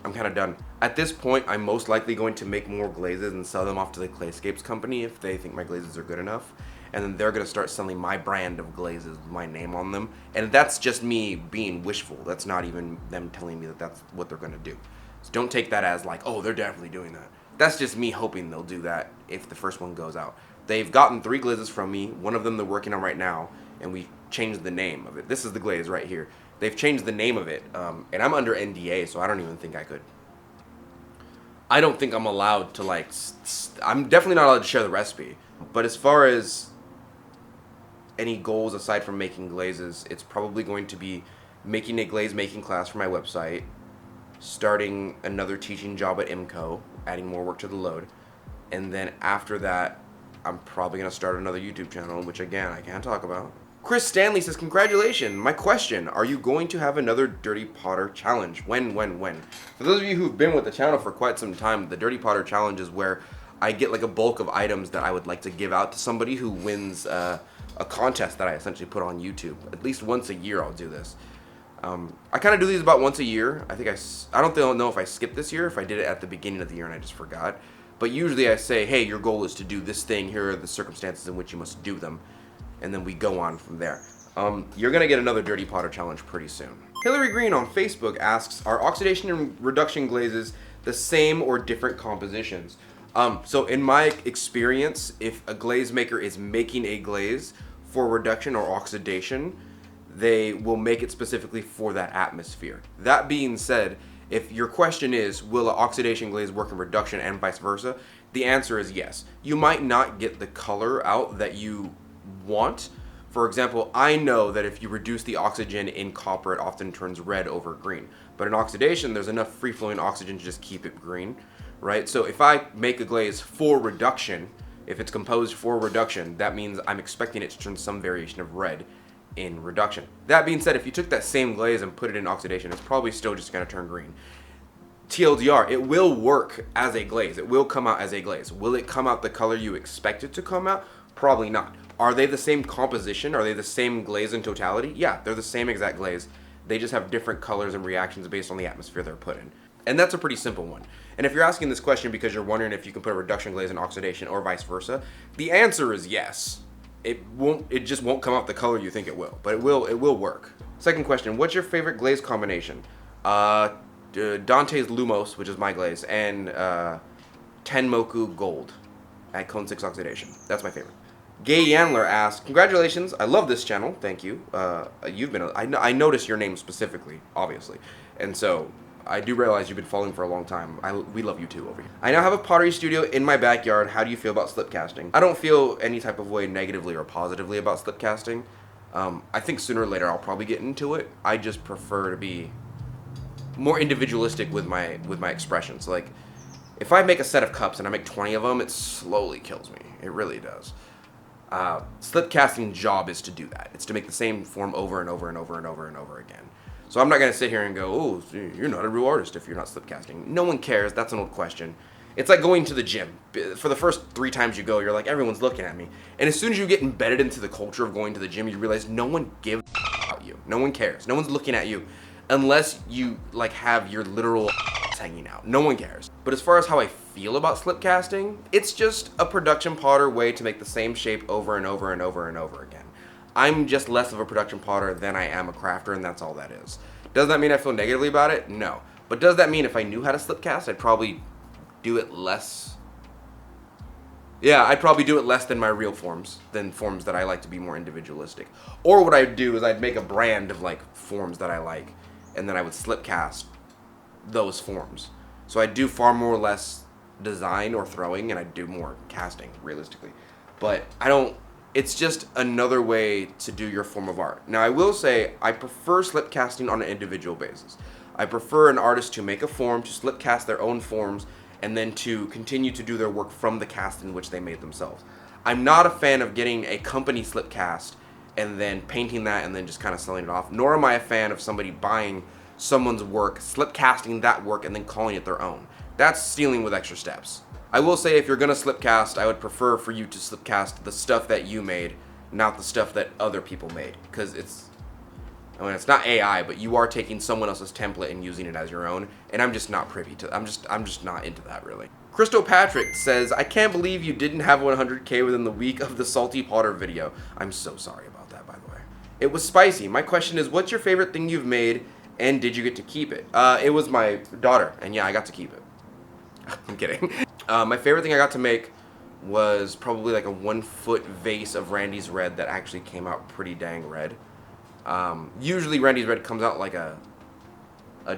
I'm kind of done. At this point, I'm most likely going to make more glazes and sell them off to the Clayscapes company if they think my glazes are good enough. And then they're gonna start selling my brand of glazes with my name on them. And that's just me being wishful. That's not even them telling me that that's what they're gonna do. So don't take that as like, oh, they're definitely doing that. That's just me hoping they'll do that if the first one goes out. They've gotten 3 glazes from me. One of them they're working on right now, and we changed the name of it. This is the glaze right here. They've changed the name of it, and I'm under NDA, so I don't even think I could. I don't think I'm allowed to like, I'm definitely not allowed to share the recipe. But as far as any goals aside from making glazes, it's probably going to be making a glaze making class for my website, starting another teaching job at IMCO, adding more work to the load, and then after that, I'm probably going to start another YouTube channel, which again, I can't talk about. Chris Stanley says, congratulations. My question, are you going to have another Dirty Potter challenge? When? For those of you who've been with the channel for quite some time, the Dirty Potter challenge is where I get like a bulk of items that I would like to give out to somebody who wins a contest that I essentially put on YouTube. At least once a year I'll do this. I kind of do these about once a year. I think I don't know if I skipped this year, if I did it at the beginning of the year and I just forgot. But usually I say, hey, your goal is to do this thing. Here are the circumstances in which you must do them. And then we go on from there. You're going to get another Dirty Potter challenge pretty soon. Hillary Green on Facebook asks, are oxidation and reduction glazes the same or different compositions? So in my experience, if a glaze maker is making a glaze for reduction or oxidation, they will make it specifically for that atmosphere. That being said, if your question is, will an oxidation glaze work in reduction and vice versa? The answer is yes. You might not get the color out that you want. For example, I know that if you reduce the oxygen in copper, it often turns red over green. But in oxidation, there's enough free-flowing oxygen to just keep it green, right? So if I make a glaze for reduction, if it's composed for reduction, that means I'm expecting it to turn some variation of red in reduction. That being said, if you took that same glaze and put it in oxidation, it's probably still just going to turn green. TLDR, it will work as a glaze. It will come out as a glaze. Will it come out the color you expect it to come out? Probably not. Are they the same composition? Are they the same glaze in totality? Yeah, they're the same exact glaze. They just have different colors and reactions based on the atmosphere they're put in. And that's a pretty simple one. And if you're asking this question because you're wondering if you can put a reduction glaze in oxidation or vice versa, the answer is yes. It just won't come out the color you think it will, but it will work. Second question, what's your favorite glaze combination? Donte's Lumos, which is my glaze, and Tenmoku Gold at Cone 6 oxidation. That's my favorite. Gay Yandler asked, congratulations, I love this channel, thank you. I noticed your name specifically, obviously, and so I do realize you've been following for a long time. We love you too over here. I now have a pottery studio in my backyard. How do you feel about slip casting? I don't feel any type of way negatively or positively about slip casting. I think sooner or later I'll probably get into it. I just prefer to be more individualistic with my expressions. Like, if I make a set of cups and I make 20 of them, it slowly kills me. It really does. Slip casting job is to do that. It's to make the same form over and over and over and over and over again. So I'm not going to sit here and go, oh, you're not a real artist if you're not slip casting. No one cares. That's an old question. It's like going to the gym. For the first 3 times you go, you're like, everyone's looking at me. And as soon as you get embedded into the culture of going to the gym, you realize no one gives about you. No one cares. No one's looking at you unless you like have your literal hanging out. No one cares. But as far as how I feel about slip casting, it's just a production potter way to make the same shape over and over and over and over again. I'm just less of a production potter than I am a crafter, and that's all that is. Does that mean I feel negatively about it? No. But does that mean if I knew how to slip cast, I'd probably do it less? Yeah, I'd probably do it less than my real forms, than forms that I like to be more individualistic. Or what I'd do is I'd make a brand of like forms that I like, and then I would slip cast those forms. So I'd do far more or less design or throwing, and I'd do more casting, realistically. But it's just another way to do your form of art. Now, I will say, I prefer slip casting on an individual basis. I prefer an artist to make a form, to slip cast their own forms, and then to continue to do their work from the cast in which they made themselves. I'm not a fan of getting a company slip cast and then painting that and then just kind of selling it off, nor am I a fan of somebody buying someone's work, slip casting that work, and then calling it their own. That's stealing with extra steps. I will say, if you're gonna slip cast, I would prefer for you to slip cast the stuff that you made, not the stuff that other people made, because it's not AI, but you are taking someone else's template and using it as your own, and I'm just not privy to. I'm just not into that, really. Christo Patrick says, I can't believe you didn't have 100K within the week of the Salty Potter video. I'm so sorry about that, by the way. It was spicy. My question is, what's your favorite thing you've made, and did you get to keep it? It was my daughter, and yeah, I got to keep it. I'm kidding. My favorite thing I got to make was probably like a 1-foot vase of Randy's Red that actually came out pretty dang red. Usually Randy's Red comes out like a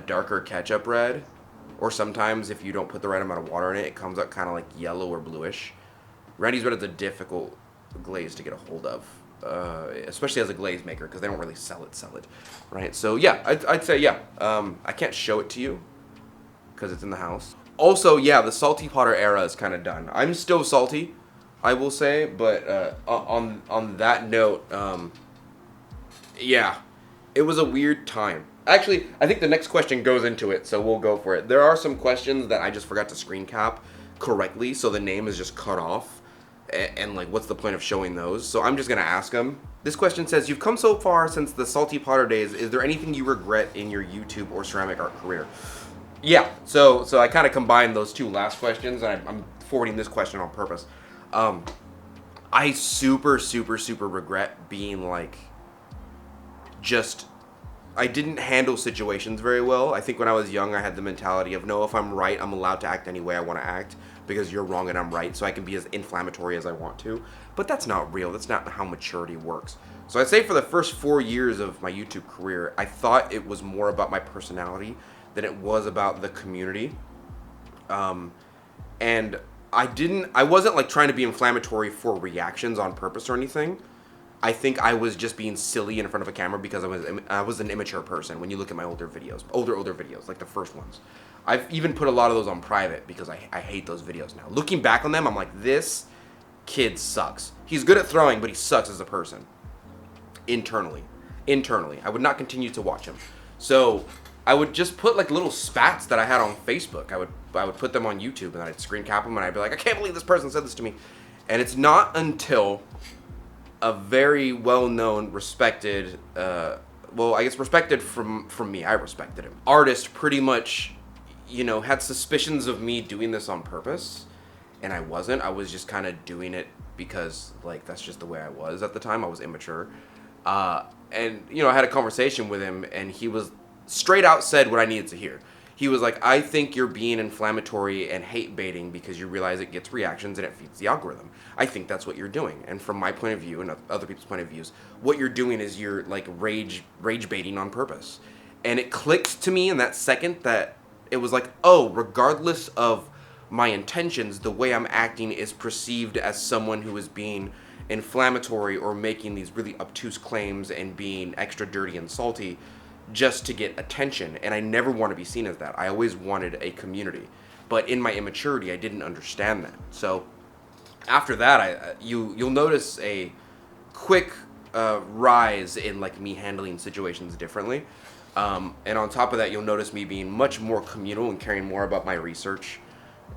darker ketchup red, or sometimes if you don't put the right amount of water in it, it comes out kind of like yellow or bluish. Randy's Red is a difficult glaze to get a hold of, especially as a glaze maker, because they don't really sell it, right? So yeah, I'd say yeah. I can't show it to you because it's in the house. Also, yeah, the Salty Potter era is kind of done. I'm still salty, I will say, but on that note, yeah, it was a weird time. Actually, I think the next question goes into it, so we'll go for it. There are some questions that I just forgot to screen cap correctly, so the name is just cut off, and like, what's the point of showing those? So I'm just gonna ask them. This question says, you've come so far since the Salty Potter days. Is there anything you regret in your YouTube or ceramic art career? Yeah, so I kind of combined those two last questions, and I'm forwarding this question on purpose. I super regret being like, I didn't handle situations very well. I think when I was young, I had the mentality of, no, if I'm right, I'm allowed to act any way I want to act, because you're wrong and I'm right, so I can be as inflammatory as I want to. But that's not real. That's not how maturity works. So I'd say for the first 4 years of my YouTube career, I thought it was more about my personality than it was about the community. And I wasn't like trying to be inflammatory for reactions on purpose or anything. I think I was just being silly in front of a camera because I was an immature person. When you look at my older videos, older videos, like the first ones, I've even put a lot of those on private because I hate those videos now. Looking back on them, I'm like, this kid sucks. He's good at throwing, but he sucks as a person. Internally, I would not continue to watch him. So I would just put like little spats that I had on Facebook. I would put them on YouTube, and then I'd screen cap them, and I'd be like, I can't believe this person said this to me. And it's not until a very well-known, respected, well, I guess respected from me, I respected him, artist pretty much you know, had suspicions of me doing this on purpose, and I wasn't. I was just kind of doing it because, like, that's just the way I was at the time. I was immature. And, you know, I had a conversation with him, and he was straight out said what I needed to hear. He was like, I think you're being inflammatory and hate baiting because you realize it gets reactions and it feeds the algorithm. I think that's what you're doing. And from my point of view and other people's point of views, what you're doing is you're like rage baiting on purpose. And it clicked to me in that second that it was like, oh, regardless of my intentions, the way I'm acting is perceived as someone who is being inflammatory or making these really obtuse claims and being extra dirty and salty just to get attention. And I never want to be seen as that. I always wanted a community. But in my immaturity, I didn't understand that. So after that, you'll notice a quick rise in like me handling situations differently. And on top of that, you'll notice me being much more communal and caring more about my research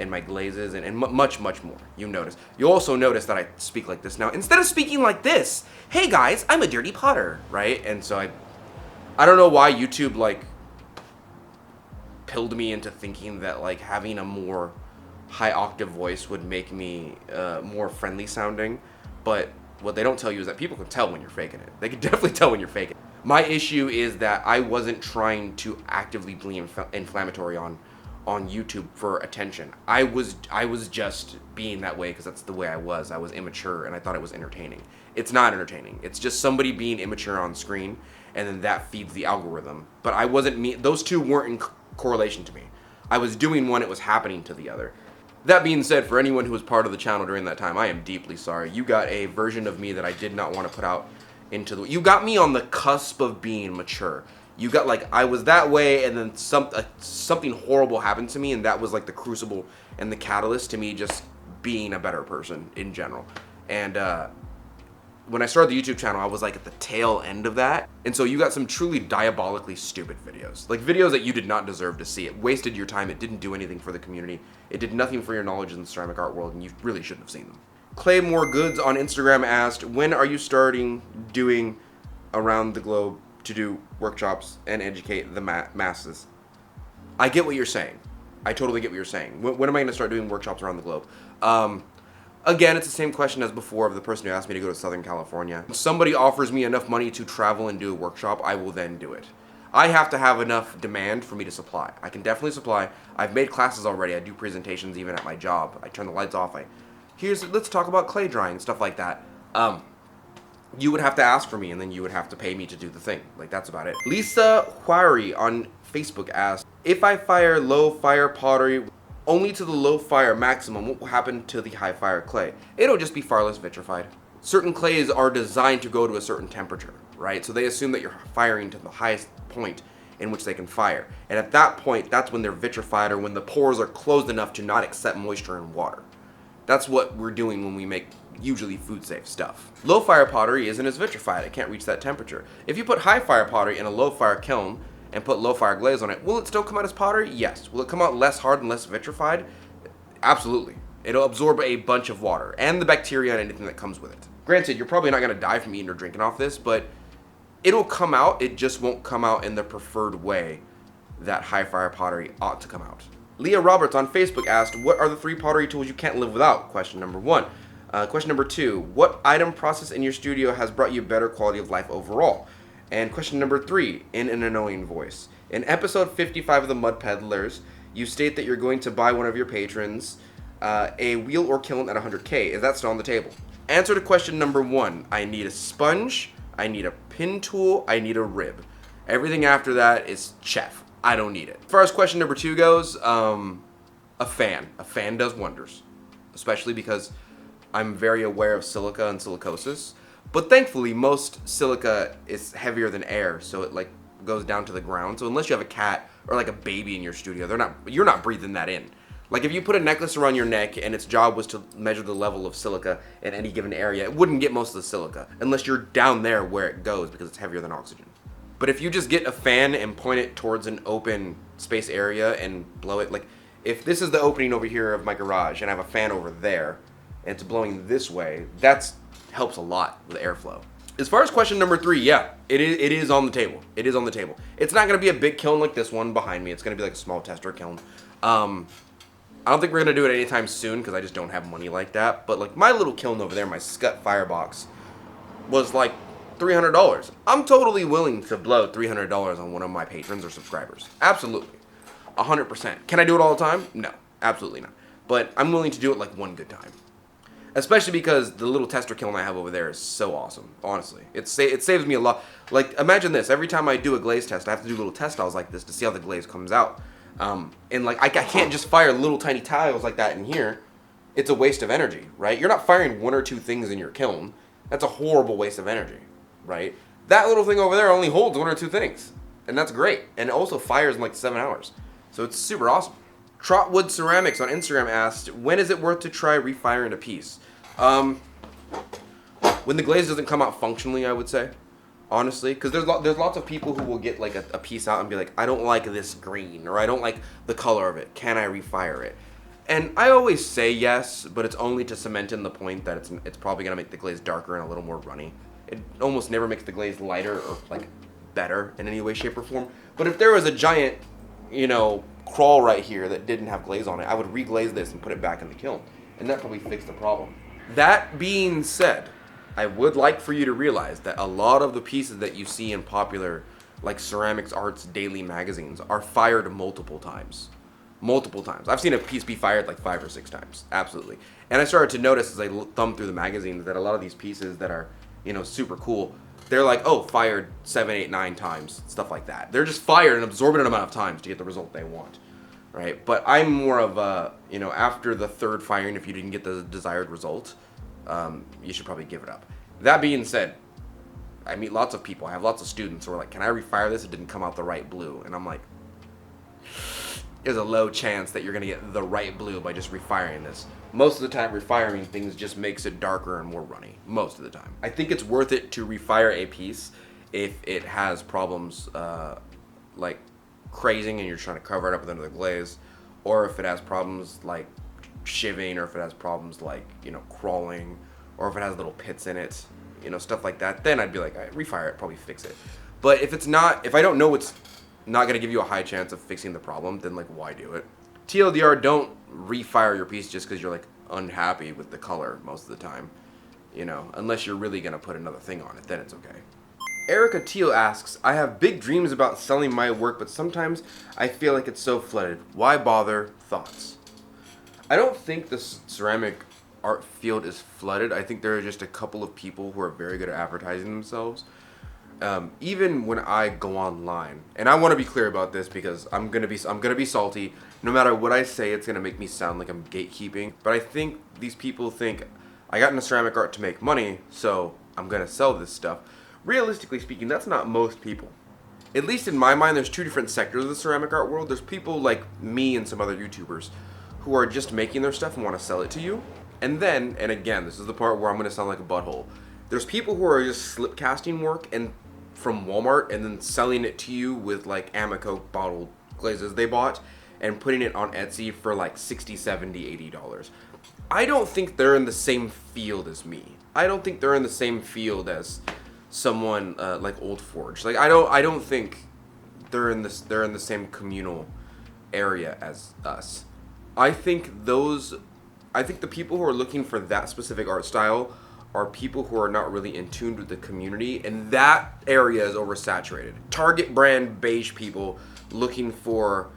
and my glazes and much more. You'll also notice that I speak like this now instead of speaking like this. Hey guys, I'm a dirty potter, right? And so I don't know why YouTube like pilled me into thinking that like having a more high octave voice would make me more friendly sounding, but what they don't tell you is that people can tell when you're faking it. They can definitely tell when you're faking it. My issue is that I wasn't trying to actively be inflammatory on YouTube for attention. I was just being that way because that's the way I was. I was immature and I thought it was entertaining. It's not entertaining. It's just somebody being immature on screen, and then that feeds the algorithm. But I wasn't those two weren't in correlation to me. I was doing one, it was happening to the other. That being said, for anyone who was part of the channel during that time, I am deeply sorry. You got a version of me that I did not want to put out into the... You got me on the cusp of being mature. You got like, I was that way, and then something horrible happened to me, and that was like the crucible and the catalyst to me just being a better person in general. And when I started the YouTube channel, I was like at the tail end of that. And so you got some truly diabolically stupid videos. Like videos that you did not deserve to see. It wasted your time. It didn't do anything for the community. It did nothing for your knowledge in the ceramic art world, and you really shouldn't have seen them. Claymore Goods on Instagram asked, when are you starting doing around the globe to do workshops and educate the masses? I get what you're saying. I totally get what you're saying. When am I going to start doing workshops around the globe? Again, it's the same question as before of the person who asked me to go to Southern California. If somebody offers me enough money to travel and do a workshop, I will then do it. I have to have enough demand for me to supply. I can definitely supply. I've made classes already. I do presentations even at my job. I turn the lights off. Let's talk about clay drying, stuff like that. You would have to ask for me, and then you would have to pay me to do the thing. Like, that's about it. Lisa Huari on Facebook asked, if I fire low fire pottery only to the low fire maximum, what will happen to the high fire clay? It'll just be far less vitrified. Certain clays are designed to go to a certain temperature, right? So they assume that you're firing to the highest point in which they can fire. And at that point, that's when they're vitrified, or when the pores are closed enough to not accept moisture and water. That's what we're doing when we make usually food safe stuff. Low fire pottery isn't as vitrified. It can't reach that temperature. If you put high fire pottery in a low fire kiln and put low fire glaze on it, will it still come out as pottery? Yes. Will it come out less hard and less vitrified? Absolutely. It'll absorb a bunch of water and the bacteria and anything that comes with it. Granted, you're probably not going to die from eating or drinking off this, but it'll come out. It just won't come out in the preferred way that high fire pottery ought to come out. Leah Roberts on Facebook asked, what are the 3 pottery tools you can't live without? Question number 1. Question number 2, what item process in your studio has brought you better quality of life overall? And question number 3, in an annoying voice. In episode 55 of the Mud Peddlers, you state that you're going to buy one of your patrons a wheel or kiln at 100K. Is that still on the table? Answer to question number 1, I need a sponge, I need a pin tool, I need a rib. Everything after that is chef. I don't need it. As far as question number 2 goes, a fan. A fan does wonders, especially because I'm very aware of silica and silicosis, but thankfully most silica is heavier than air, so it like goes down to the ground. So unless you have a cat or like a baby in your studio, you're not breathing that in. Like if you put a necklace around your neck and its job was to measure the level of silica in any given area, it wouldn't get most of the silica unless you're down there where it goes because it's heavier than oxygen. But if you just get a fan and point it towards an open space area and blow it, like if this is the opening over here of my garage and I have a fan over there, and it's blowing this way, that helps a lot with airflow. As far as question number 3, yeah, it is on the table. It is on the table. It's not going to be a big kiln like this one behind me. It's going to be like a small tester kiln. I don't think we're going to do it anytime soon because I just don't have money like that. But like my little kiln over there, my Scut Firebox, was like $300. I'm totally willing to blow $300 on one of my patrons or subscribers. Absolutely. 100%. Can I do it all the time? No, absolutely not. But I'm willing to do it like one good time. Especially because the little tester kiln I have over there is so awesome, honestly. It saves me a lot. Like, imagine this. Every time I do a glaze test, I have to do little test tiles like this to see how the glaze comes out. And, like, I can't just fire little tiny tiles like that in here. It's a waste of energy, right? You're not firing 1 or 2 things in your kiln. That's a horrible waste of energy, right? That little thing over there only holds 1 or 2 things. And that's great. And it also fires in, like, 7 hours. So it's super awesome. Trotwood Ceramics on Instagram asked, when is it worth to try refiring a piece? When the glaze doesn't come out functionally, I would say, honestly, because there's lots of people who will get like a piece out and be like, I don't like this green, or I don't like the color of it. Can I refire it? And I always say yes, but it's only to cement in the point that it's probably gonna make the glaze darker and a little more runny. It almost never makes the glaze lighter or like better in any way, shape, or form. But if there was a giant, crawl right here that didn't have glaze on it, I would reglaze this and put it back in the kiln, and that probably fixed the problem. That being said, I would like for you to realize that a lot of the pieces that you see in popular, like Ceramics Arts daily magazines, are fired multiple times. Multiple times. I've seen a piece be fired like 5 or 6 times. Absolutely. And I started to notice as I thumbed through the magazines that a lot of these pieces that are, super cool, they're like, oh, fired 7, 8, 9 times, stuff like that. They're just fired an absorbent amount of times to get the result they want, right? But I'm more of a, after the 3rd firing, if you didn't get the desired result, you should probably give it up. That being said, I meet lots of people. I have lots of students who are like, can I refire this? It didn't come out the right blue. And I'm like, there's a low chance that you're going to get the right blue by just refiring this. Most of the time, refiring things just makes it darker and more runny. Most of the time. I think it's worth it to refire a piece if it has problems like crazing and you're trying to cover it up with another glaze, or if it has problems like shivving, or if it has problems like, crawling, or if it has little pits in it, stuff like that, then I'd be like, refire it, probably fix it. But if it's not, if I don't know it's not going to give you a high chance of fixing the problem, then like, why do it? TLDR, don't refire your piece just because you're like unhappy with the color most of the time, unless you're really going to put another thing on it, then it's okay. Erica Teal asks, I have big dreams about selling my work, but sometimes I feel like it's so flooded. Why bother? Thoughts? I don't think the ceramic art field is flooded. I think there are just a couple of people who are very good at advertising themselves. Even when I go online, and I want to be clear about this because I'm gonna be salty. No matter what I say, it's gonna make me sound like I'm gatekeeping. But I think these people think I got into ceramic art to make money, so I'm gonna sell this stuff. Realistically speaking, that's not most people. At least in my mind, there's 2 different sectors of the ceramic art world. There's people like me and some other YouTubers who are just making their stuff and want to sell it to you. And then, and again, this is the part where I'm gonna sound like a butthole. There's people who are just slip casting work and from Walmart and then selling it to you with like Amico bottled glazes they bought and putting it on Etsy for like $60, $70, $80. I don't think they're in the same field as me. I don't think they're in the same field as someone like Old Forge. Like I don't think they're in the same communal area as us. I think the people who are looking for that specific art style are people who are not really in tune with the community, and that area is oversaturated. Target brand beige people looking for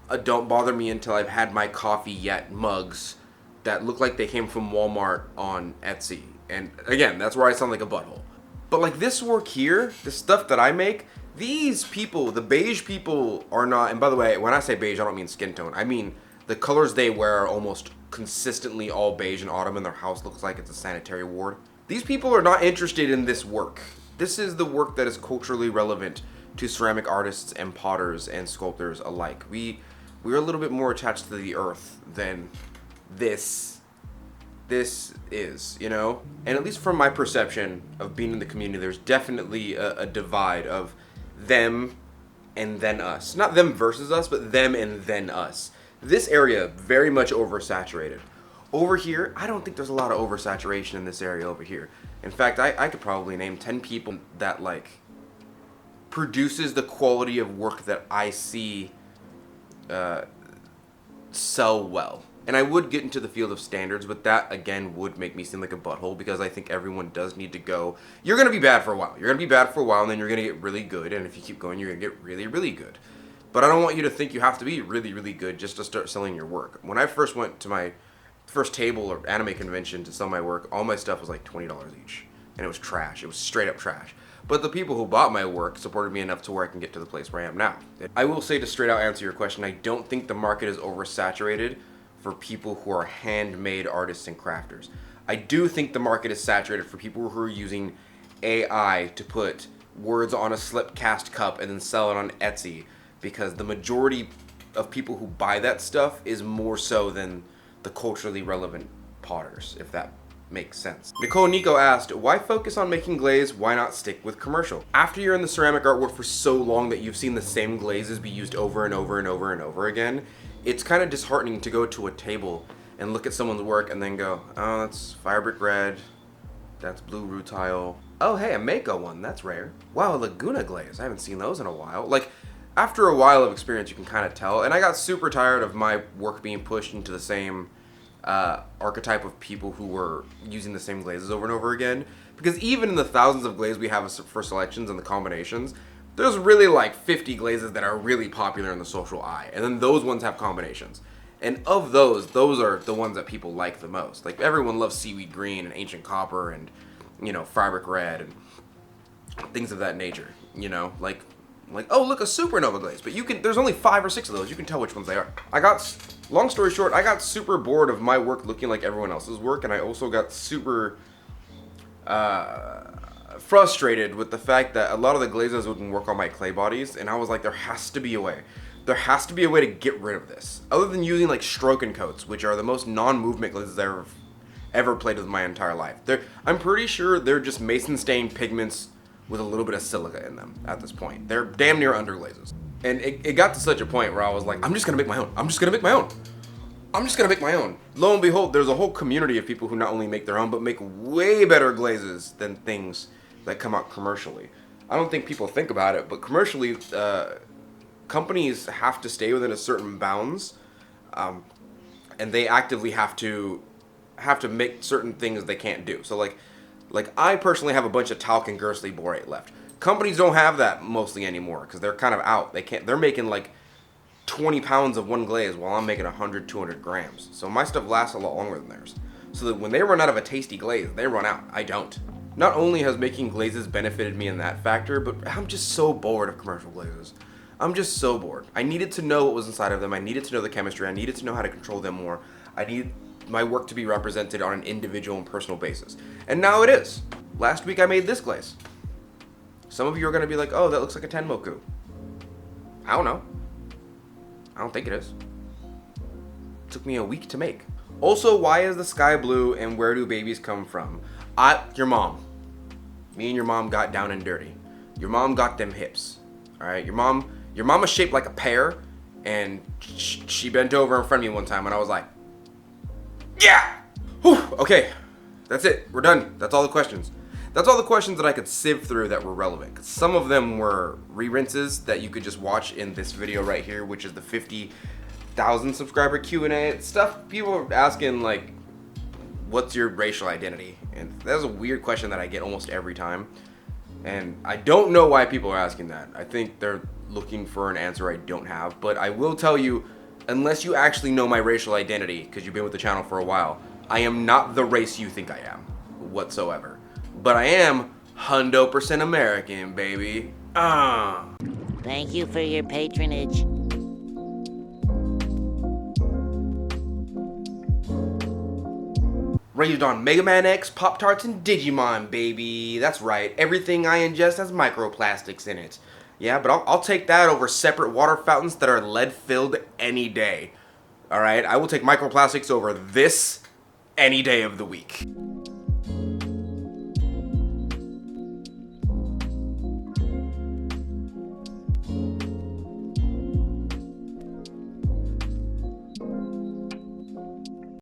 a don't bother me until I've had my coffee yet mugs that look like they came from Walmart on Etsy. And again, that's where I sound like a butthole. But like this work here, the stuff that I make, these people, the beige people are not, and by the way, when I say beige, I don't mean skin tone. I mean the colors they wear are almost consistently all beige in autumn and their house looks like it's a sanitary ward. These people are not interested in this work. This is the work that is culturally relevant to ceramic artists and potters and sculptors alike. We're a little bit more attached to the earth than this is, And at least from my perception of being in the community, there's definitely a divide of them and then us. Not them versus us, but them and then us. This area, very much oversaturated. Over here, I don't think there's a lot of oversaturation in this area over here. In fact, I could probably name 10 people that like produces the quality of work that I see sell well. And I would get into the field of standards, but that again would make me seem like a butthole, because I think everyone does need to go. You're gonna be bad for a while. You're gonna be bad for a while, and then you're gonna get really good. And if you keep going, you're gonna get really, really good. But I don't want you to think you have to be really, really good just to start selling your work. When I first went to my first table or anime convention to sell my work, all my stuff was like $20 each, and it was trash. It was straight up trash. But the people who bought my work supported me enough to where I can get to the place where I am now. I will say, to straight out answer your question, I don't think the market is oversaturated for people who are handmade artists and crafters. I do think the market is saturated for people who are using AI to put words on a slip cast cup and then sell it on Etsy, because the majority of people who buy that stuff is more so than the culturally relevant potters, if that makes sense. Nicole Nico asked, why focus on making glaze? Why not stick with commercial? After you're in the ceramic artwork for so long that you've seen the same glazes be used over and over and over and over again, it's kind of disheartening to go to a table and look at someone's work and then go, oh, that's firebrick red, that's blue rutile. Oh, hey, a Mako one, that's rare. Wow, a Laguna glaze, I haven't seen those in a while. Like, after a while of experience, you can kind of tell. And I got super tired of my work being pushed into the same archetype of people who were using the same glazes over and over again. Because even in the thousands of glazes we have for selections and the combinations, there's really like 50 glazes that are really popular in the social eye. And then those ones have combinations. And of those are the ones that people like the most. Like, everyone loves seaweed green and ancient copper and, you know, fabric red and things of that nature. You know, like, oh, look, a supernova glaze. But there's only 5 or 6 of those. You can tell which ones they are. Long story short, I got super bored of my work looking like everyone else's work. And I also got super frustrated with the fact that a lot of the glazes wouldn't work on my clay bodies, and I was like, there has to be a way. There has to be a way to get rid of this. Other than using like stroke and coats, which are the most non-movement glazes I've ever played with my entire life. I'm pretty sure they're just mason stained pigments with a little bit of silica in them at this point. They're damn near underglazes. And it got to such a point where I was like, I'm just gonna make my own. I'm just gonna make my own. I'm just gonna make my own. Lo and behold, there's a whole community of people who not only make their own, but make way better glazes than things that come out commercially. I don't think people think about it, but commercially, companies have to stay within a certain bounds, and they actively have to make certain things they can't do. So like I personally have a bunch of talc and Gersley borate left. Companies don't have that mostly anymore because they're kind of out. They're making like 20 pounds of one glaze while I'm making 100, 200 grams. So my stuff lasts a lot longer than theirs. So that when they run out of a tasty glaze, they run out. I don't. Not only has making glazes benefited me in that factor, but I'm just so bored of commercial glazes. I'm just so bored. I needed to know what was inside of them. I needed to know the chemistry. I needed to know how to control them more. I needed my work to be represented on an individual and personal basis. And now it is. Last week I made this glaze. Some of you are going to be like, oh, that looks like a Tenmoku. I don't know. I don't think it is. It took me a week to make. Also, why is the sky blue and where do babies come from? Your mom. Me and your mom got down and dirty. Your mom got them hips. All right, your mom was shaped like a pear, and she bent over in front of me one time, and I was like, yeah! Whew, okay, that's it. We're done. That's all the questions. That's all the questions that I could sieve through that were relevant. 'Cause some of them were re-rinses that you could just watch in this video right here, which is the 50,000 subscriber Q&A. Stuff people are asking, like, what's your racial identity? And that's a weird question that I get almost every time. And I don't know why people are asking that. I think they're looking for an answer I don't have. But I will tell you, unless you actually know my racial identity, because you've been with the channel for a while, I am not the race you think I am, whatsoever. But I am 100% American, baby. Thank you for your patronage. Raised on Mega Man X, Pop-Tarts, and Digimon, baby. That's right, everything I ingest has microplastics in it. Yeah, but I'll take that over separate water fountains that are lead-filled any day. Alright, I will take microplastics over this any day of the week.